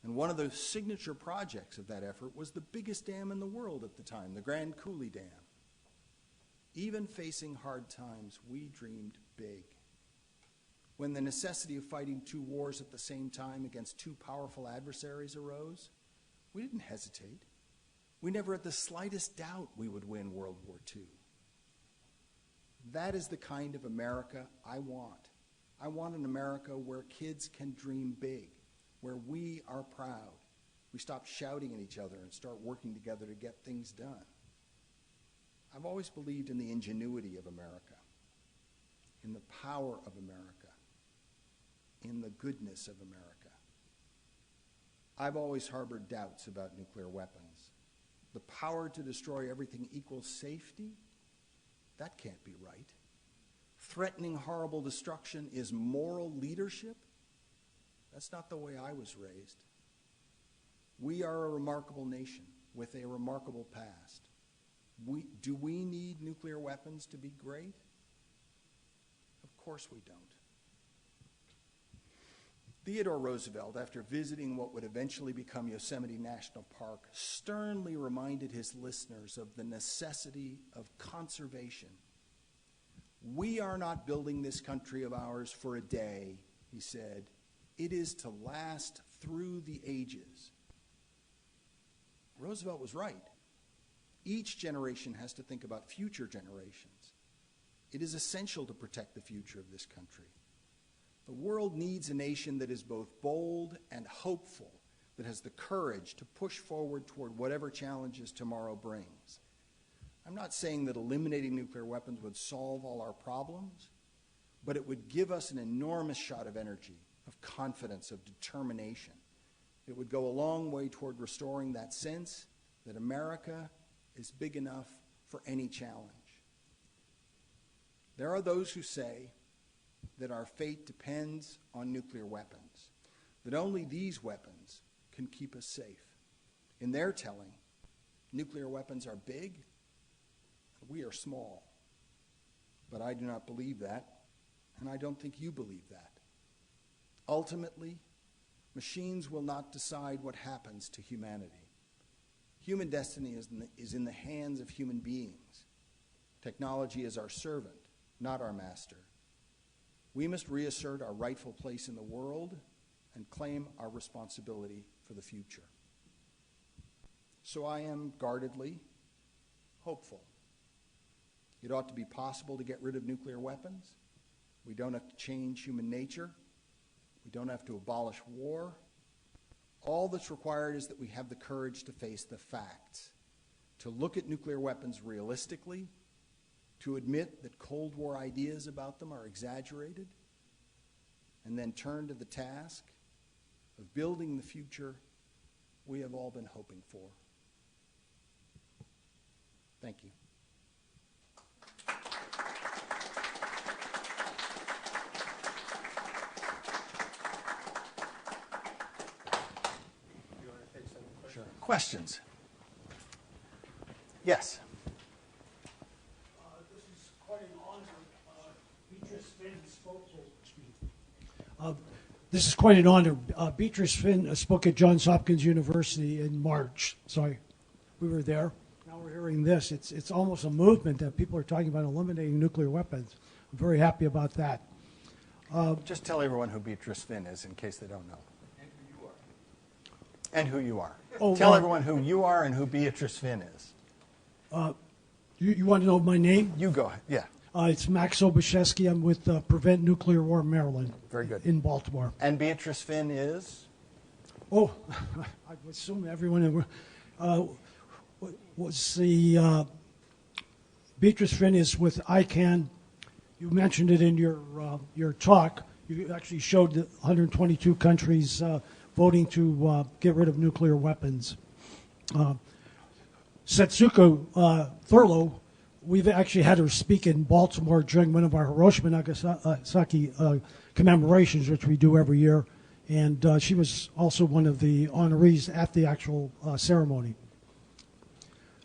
And one of the signature projects of that effort was the biggest dam in the world at the time, the Grand Coulee Dam. Even facing hard times, we dreamed big. When the necessity of fighting two wars at the same time against two powerful adversaries arose, we didn't hesitate. We never had the slightest doubt we would win World War II. That is the kind of America I want. I want an America where kids can dream big, where we are proud. We stop shouting at each other and start working together to get things done. I've always believed in the ingenuity of America, in the power of America, in the goodness of America. I've always harbored doubts about nuclear weapons. The power to destroy everything equals safety? That can't be right. Threatening horrible destruction is moral leadership? That's not the way I was raised. We are a remarkable nation with a remarkable past. Do we need nuclear weapons to be great? Of course we don't. Theodore Roosevelt, after visiting what would eventually become Yosemite National Park, sternly reminded his listeners of the necessity of conservation. We are not building this country of ours for a day, he said. It is to last through the ages. Roosevelt was right. Each generation has to think about future generations. It is essential to protect the future of this country. The world needs a nation that is both bold and hopeful, that has the courage to push forward toward whatever challenges tomorrow brings. I'm not saying that eliminating nuclear weapons would solve all our problems, but it would give us an enormous shot of energy, of confidence, of determination. It would go a long way toward restoring that sense that America is big enough for any challenge. There are those who say that our fate depends on nuclear weapons, that only these weapons can keep us safe. In their telling, nuclear weapons are big, we are small. But I do not believe that, and I don't think you believe that. Ultimately, machines will not decide what happens to humanity. Human destiny is in the hands of human beings. Technology is our servant, not our master. We must reassert our rightful place in the world and claim our responsibility for the future. So I am guardedly hopeful. It ought to be possible to get rid of nuclear weapons. We don't have to change human nature. We don't have to abolish war. All that's required is that we have the courage to face the facts, to look at nuclear weapons realistically, to admit that Cold War ideas about them are exaggerated, and then turn to the task of building the future we have all been hoping for. Thank you. Sure. Questions? Yes. This is quite an honor. Beatrice Finn spoke This is quite an honor. Beatrice Finn spoke at Johns Hopkins University in March. Sorry, we were there. Now we're hearing this. It's almost a movement that people are talking about eliminating nuclear weapons. I'm very happy about that. Just tell everyone who Beatrice Finn is in case they don't know. And who you are. Oh, tell everyone who you are and who Beatrice Finn is. You want to know my name? You go ahead. Yeah. It's Max Soboszewski. I'm with Prevent Nuclear War Maryland. Very good. In Baltimore. And Beatrice Finn is? Oh, I would assume everyone was the Beatrice Finn is with ICANN. You mentioned it in your talk. You actually showed that 122 countries voting to get rid of nuclear weapons. Setsuko Thurlow, we've actually had her speak in Baltimore during one of our Hiroshima Nagasaki commemorations, which we do every year, and she was also one of the honorees at the actual ceremony.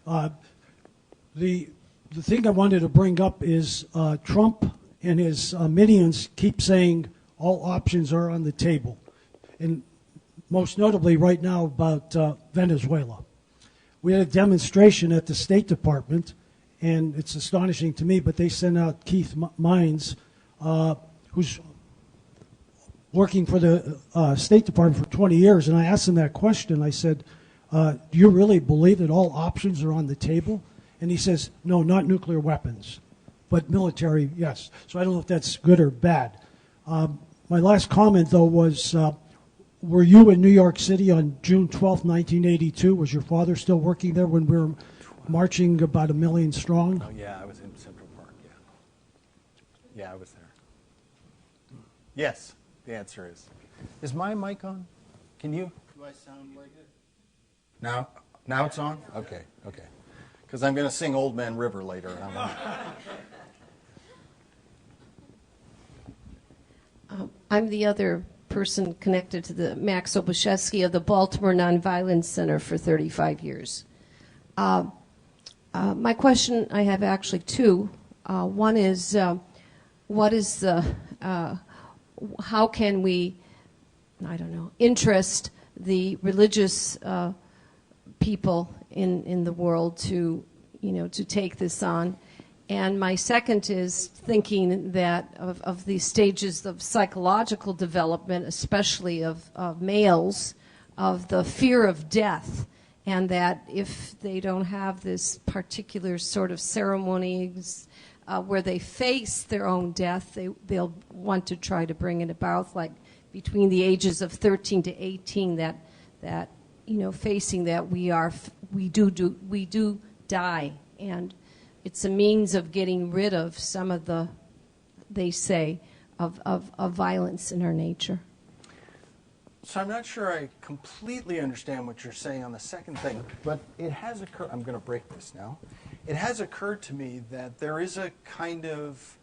The thing I wanted to bring up is Trump and his minions keep saying all options are on the table, and most notably right now about Venezuela. We had a demonstration at the State Department, and it's astonishing to me, but they sent out Keith Mines, who's working for the State Department for 20 years, and I asked him that question. I said, do you really believe that all options are on the table? And he says, no, not nuclear weapons, but military, yes. So I don't know if that's good or bad. My last comment, though, was were you in New York City on June 12, 1982? Was your father still working there when we were marching about 1 million strong? Oh, yeah, I was in Central Park, yeah. Yeah, I was there. Yes, the answer is. Is my mic on? Can you? Do I sound like it? Now? Now it's on? Okay, okay. Because I'm going to sing Old Man River later. And I'm the other person connected to the Max Soboszewski of the Baltimore Nonviolence Center for 35 years. My question, I have actually two. One is, what is the, how can we, I don't know, interest the religious people in the world to, to take this on? And my second is thinking that of these stages of psychological development, especially of males, of the fear of death, and that if they don't have this particular sort of ceremonies where they face their own death, they'll want to try to bring it about, like between the ages of 13 to 18, that facing that we do die, and it's a means of getting rid of some of the, they say, of violence in our nature. So I'm not sure I completely understand what you're saying on the second thing, but it has occurred, I'm going to break this now. It has occurred to me that there is a kind of,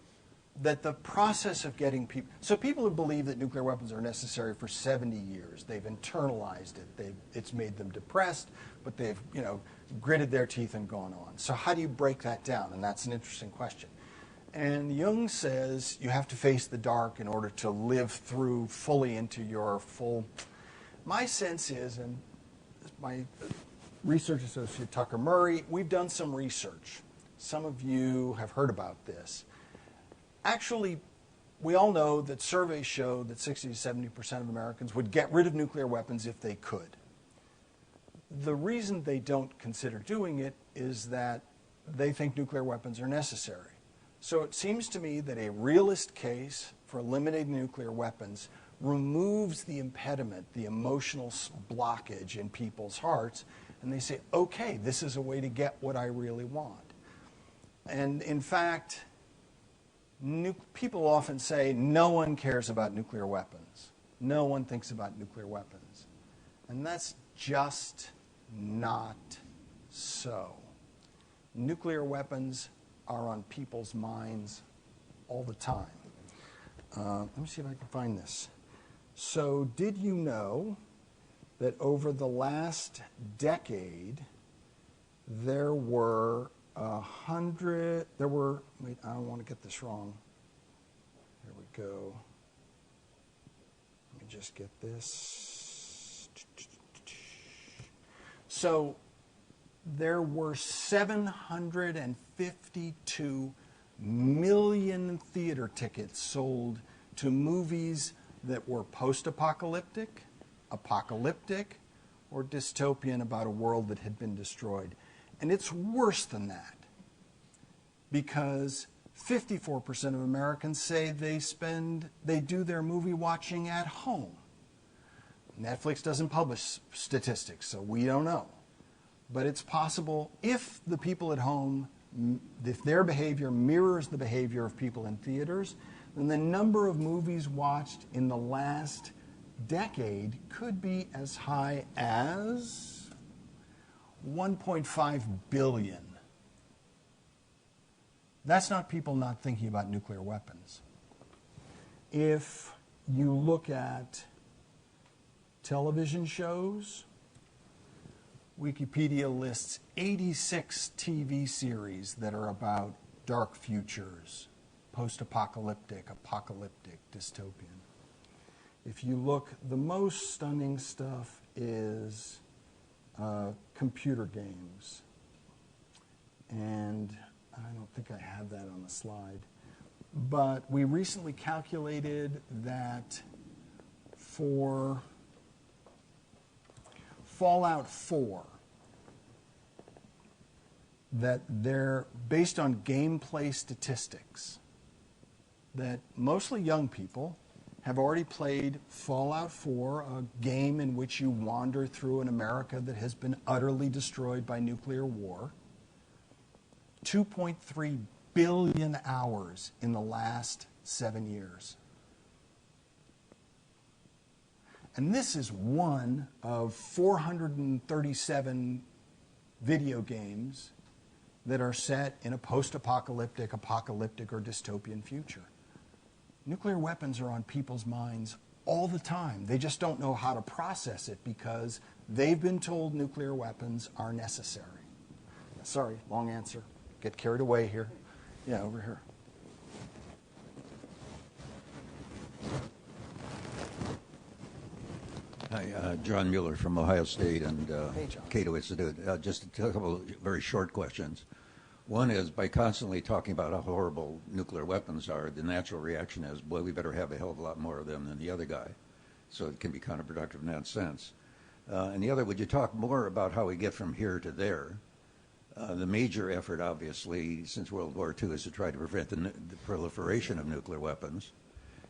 that the process of getting people, so people who believe that nuclear weapons are necessary for 70 years, they've internalized it, it's made them depressed, but they've, gritted their teeth and gone on. So how do you break that down? And that's an interesting question. And Jung says you have to face the dark in order to live through fully into your full. My sense is, and my research associate Tucker Murray, we've done some research. Some of you have heard about this. Actually, we all know that surveys show that 60 to 70% of Americans would get rid of nuclear weapons if they could. The reason they don't consider doing it is that they think nuclear weapons are necessary. So it seems to me that a realist case for eliminating nuclear weapons removes the impediment, the emotional blockage in people's hearts, and they say, okay, this is a way to get what I really want. And in fact, people often say no one cares about nuclear weapons. No one thinks about nuclear weapons. And that's just not so. Nuclear weapons are on people's minds all the time. Let me see if I can find this. So did you know that over the last decade, there were wait, I don't want to get this wrong. There we go. Let me just get this. So there were 752 million theater tickets sold to movies that were post-apocalyptic, apocalyptic, or dystopian about a world that had been destroyed. And it's worse than that, because 54% of Americans say they do their movie watching at home. Netflix doesn't publish statistics, so we don't know. But it's possible if the people at home, if their behavior mirrors the behavior of people in theaters, then the number of movies watched in the last decade could be as high as 1.5 billion. That's not people not thinking about nuclear weapons. If you look at television shows, Wikipedia lists 86 TV series that are about dark futures, post-apocalyptic, apocalyptic, dystopian. If you look, the most stunning stuff is computer games. And I don't think I have that on the slide. But we recently calculated that for Fallout 4, that they're based on gameplay statistics, that mostly young people have already played Fallout 4, a game in which you wander through an America that has been utterly destroyed by nuclear war. 2.3 billion hours in the last 7 years. And this is one of 437 video games that are set in a post-apocalyptic, apocalyptic, or dystopian future. Nuclear weapons are on people's minds all the time. They just don't know how to process it because they've been told nuclear weapons are necessary. Sorry, long answer. Get carried away here. Yeah, over here. Hi, John Mueller from Ohio State and Hey, John. Cato Institute. Just a couple of very short questions. One is, by constantly talking about how horrible nuclear weapons are, the natural reaction is, boy, we better have a hell of a lot more of them than the other guy. So it can be counterproductive in that sense. And the other, would you talk more about how we get from here to there? The major effort, obviously, since World War II is to try to prevent the proliferation of nuclear weapons.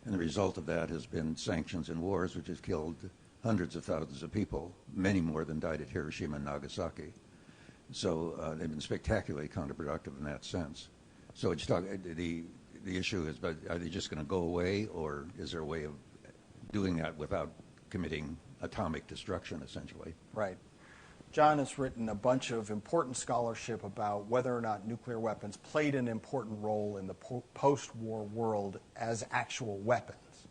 And the result of that has been sanctions and wars, which has killed hundreds of thousands of people, many more than died at Hiroshima and Nagasaki. So they've been spectacularly counterproductive in that sense. So it's the issue is, but are they just going to go away, or is there a way of doing that without committing atomic destruction, essentially? Right. John has written a bunch of important scholarship about whether or not nuclear weapons played an important role in the post-war world as actual weapons.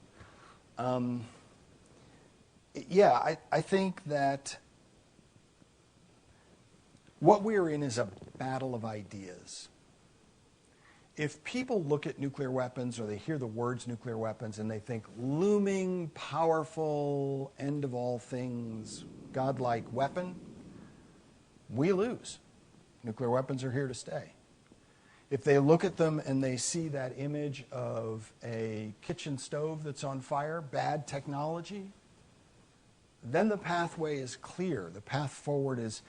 Yeah, I think that what we're in is a battle of ideas. If people look at nuclear weapons or they hear the words nuclear weapons and they think looming, powerful, end of all things, godlike weapon, we lose. Nuclear weapons are here to stay. If they look at them and they see that image of a kitchen stove that's on fire, bad technology, then the pathway is clear. The path forward is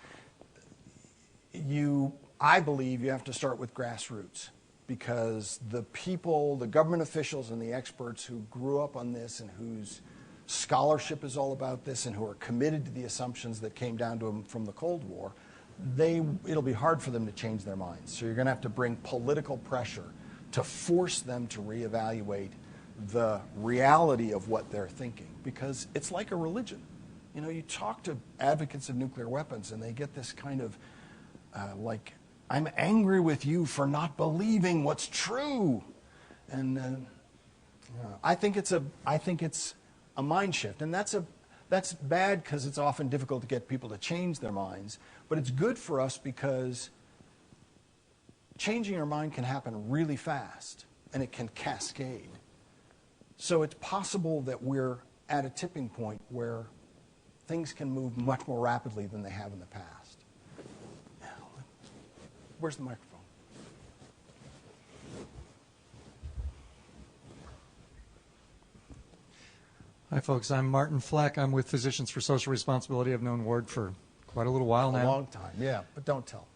you I believe you have to start with grassroots, because the people, the government officials and the experts who grew up on this and whose scholarship is all about this and who are committed to the assumptions that came down to them from the Cold War, it'll be hard for them to change their minds. So you're going to have to bring political pressure to force them to reevaluate the reality of what they're thinking, because it's like a religion. You know, you talk to advocates of nuclear weapons and they get this kind of like, I'm angry with you for not believing what's true. And I think it's a mind shift, and that's bad because it's often difficult to get people to change their minds. But it's good for us because changing your mind can happen really fast, and it can cascade. So it's possible that we're at a tipping point where things can move much more rapidly than they have in the past. Where's the microphone? Hi, folks. I'm Martin Fleck. I'm with Physicians for Social Responsibility. I've known Ward for quite a little while now. A long time, yeah, but don't tell.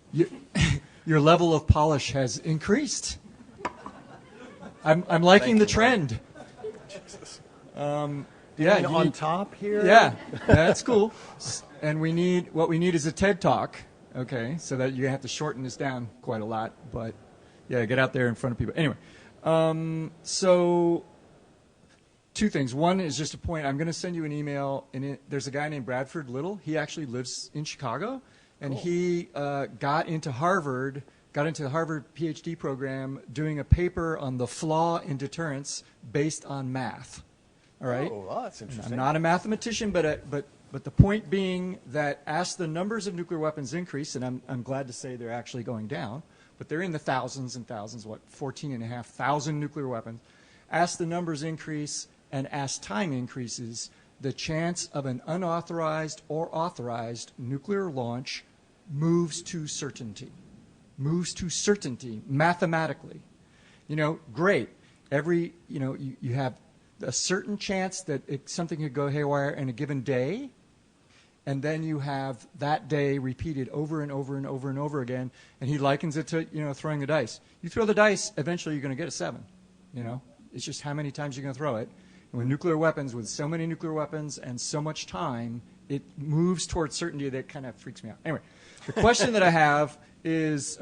Your level of polish has increased. I'm liking the trend. Jesus. Yeah, on top here? Yeah, that's cool. And what we need is a TED Talk, okay, so that you have to shorten this down quite a lot. But, yeah, get out there in front of people. Anyway, so two things. One is just a point. I'm going to send you an email. And there's a guy named Bradford Little. He actually lives in Chicago. And cool. He got into the Harvard PhD program doing a paper on the flaw in deterrence based on math. All right? Oh, well, that's interesting. I'm not a mathematician, but the point being that as the numbers of nuclear weapons increase, and I'm glad to say they're actually going down, but they're in the thousands and thousands, 14,500 nuclear weapons. As the numbers increase and as time increases, the chance of an unauthorized or authorized nuclear launch moves to certainty mathematically. Great. You have a certain chance that something could go haywire in a given day, and then you have that day repeated over and over and over and over again, and he likens it to, throwing the dice. You throw the dice, eventually you're going to get a 7, It's just how many times you're going to throw it. And with nuclear weapons, with so many nuclear weapons and so much time, it moves towards certainty that kind of freaks me out. Anyway, the question that I have is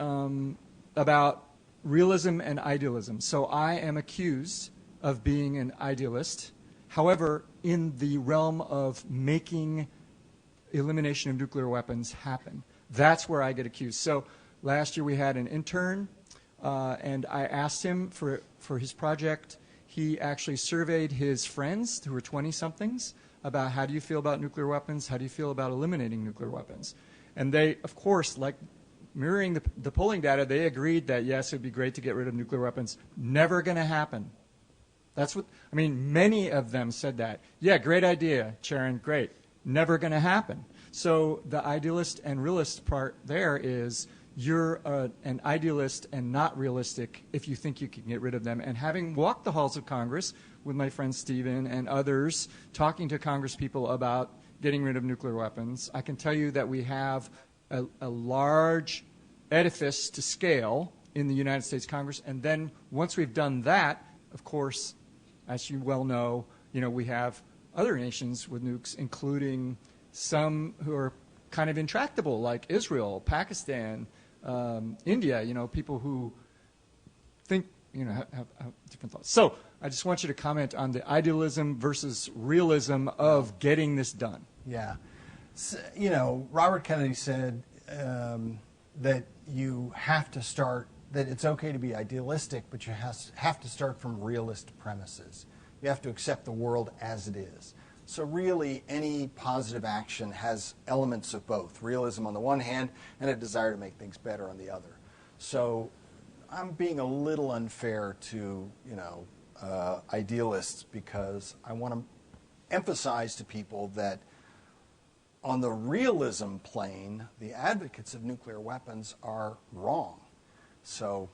about realism and idealism. So I am accused of being an idealist. However, in the realm of making elimination of nuclear weapons happen, that's where I get accused. So last year we had an intern, and I asked him for his project. He actually surveyed his friends who were 20-somethings about how do you feel about nuclear weapons, how do you feel about eliminating nuclear weapons. And they, of course, like mirroring the polling data, they agreed that, yes, it would be great to get rid of nuclear weapons. Never going to happen. Many of them said that. Yeah, great idea, Sharon, great. Never going to happen. So the idealist and realist part there is you're an idealist and not realistic if you think you can get rid of them. And having walked the halls of Congress with my friend Stephen and others, talking to Congress people about getting rid of nuclear weapons, I can tell you that we have a large edifice to scale in the United States Congress. And then once we've done that, of course, as you well know, we have other nations with nukes, including some who are kind of intractable, like Israel, Pakistan, India, people who think, have different thoughts. So I just want you to comment on the idealism versus realism of getting this done. Yeah. So, Robert Kennedy said that you have to start, that it's okay to be idealistic, but you have to start from realist premises. You have to accept the world as it is. So really, any positive action has elements of both, realism on the one hand and a desire to make things better on the other. So I'm being a little unfair to, idealists, because I want to emphasize to people that on the realism plane, the advocates of nuclear weapons are wrong. So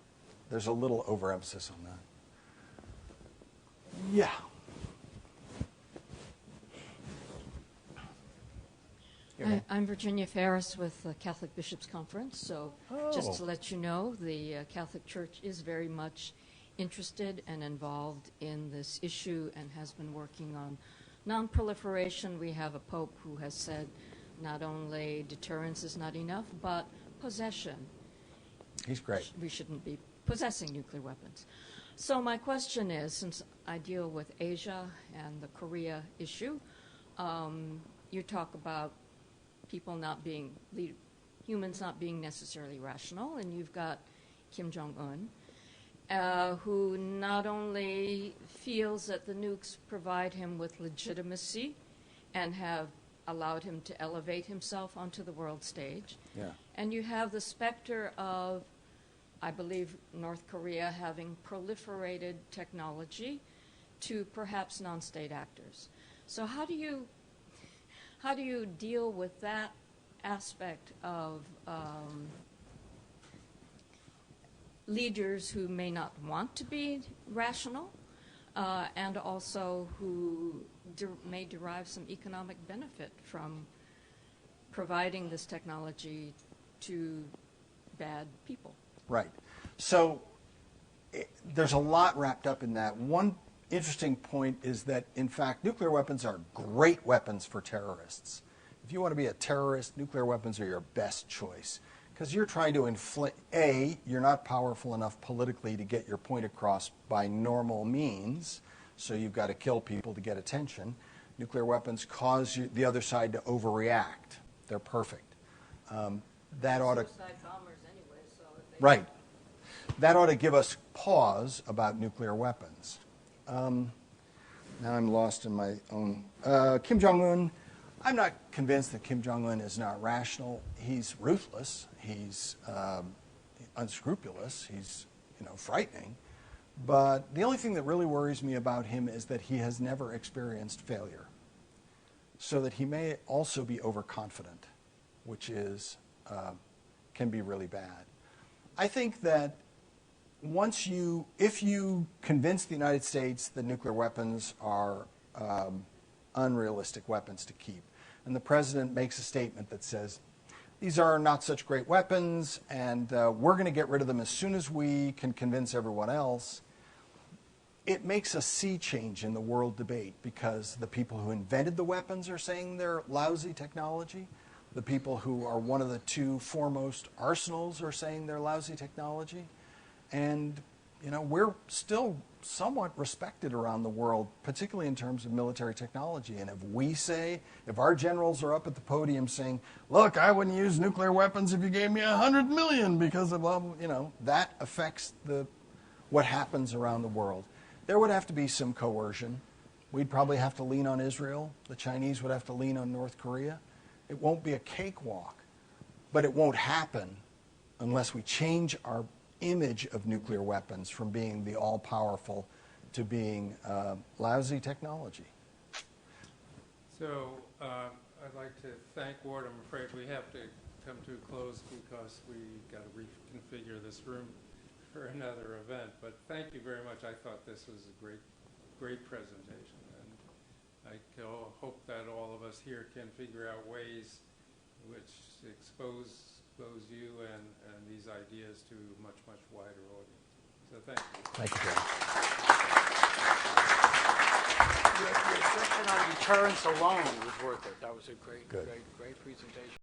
there's a little overemphasis on that. Yeah. I'm Virginia Ferris with the Catholic Bishops' Conference. So just to let you know, the Catholic Church is very much interested and involved in this issue and has been working on non-proliferation. We have a pope who has said not only deterrence is not enough, but possession. He's great. We shouldn't be possessing nuclear weapons. So my question is, since I deal with Asia and the Korea issue, you talk about people not being, humans not being necessarily rational, and you've got Kim Jong-un, who not only feels that the nukes provide him with legitimacy and have allowed him to elevate himself onto the world stage, and you have the specter of, I believe, North Korea having proliferated technology to perhaps non-state actors. So how do you deal with that aspect of leaders who may not want to be rational and also who may derive some economic benefit from providing this technology to bad people? Right. So there's a lot wrapped up in that. One interesting point is that, in fact, nuclear weapons are great weapons for terrorists. If you want to be a terrorist, nuclear weapons are your best choice because you're trying to inflict, A, you're not powerful enough politically to get your point across by normal means, so you've got to kill people to get attention. Nuclear weapons cause the other side to overreact. They're perfect. That ought to... Suicide bombers anyway, so if they Right. That ought to give us pause about nuclear weapons. Now I'm lost in my own... Kim Jong-un, I'm not convinced that Kim Jong-un is not rational. He's ruthless. He's unscrupulous. He's, frightening. But the only thing that really worries me about him is that he has never experienced failure. So that he may also be overconfident, which is can be really bad. I think that if you convince the United States that nuclear weapons are unrealistic weapons to keep, and the president makes a statement that says, these are not such great weapons, and we're going to get rid of them as soon as we can convince everyone else, it makes a sea change in the world debate because the people who invented the weapons are saying they're lousy technology. The people who are one of the two foremost arsenals are saying they're lousy technology. And, we're still somewhat respected around the world, particularly in terms of military technology. And if our generals are up at the podium saying, look, I wouldn't use nuclear weapons if you gave me $100 million because of, that affects what happens around the world. There would have to be some coercion. We'd probably have to lean on Israel. The Chinese would have to lean on North Korea. It won't be a cakewalk, but it won't happen unless we change our image of nuclear weapons from being the all-powerful to being lousy technology. So I'd like to thank Ward. I'm afraid we have to come to a close because we got to reconfigure this room for another event. But thank you very much. I thought this was a great presentation. And I hope that all of us here can figure out ways which expose you and these ideas to a much, much wider audience. So thank you. Thank you, Jerry. Your section on deterrence alone was worth it. That was a great presentation.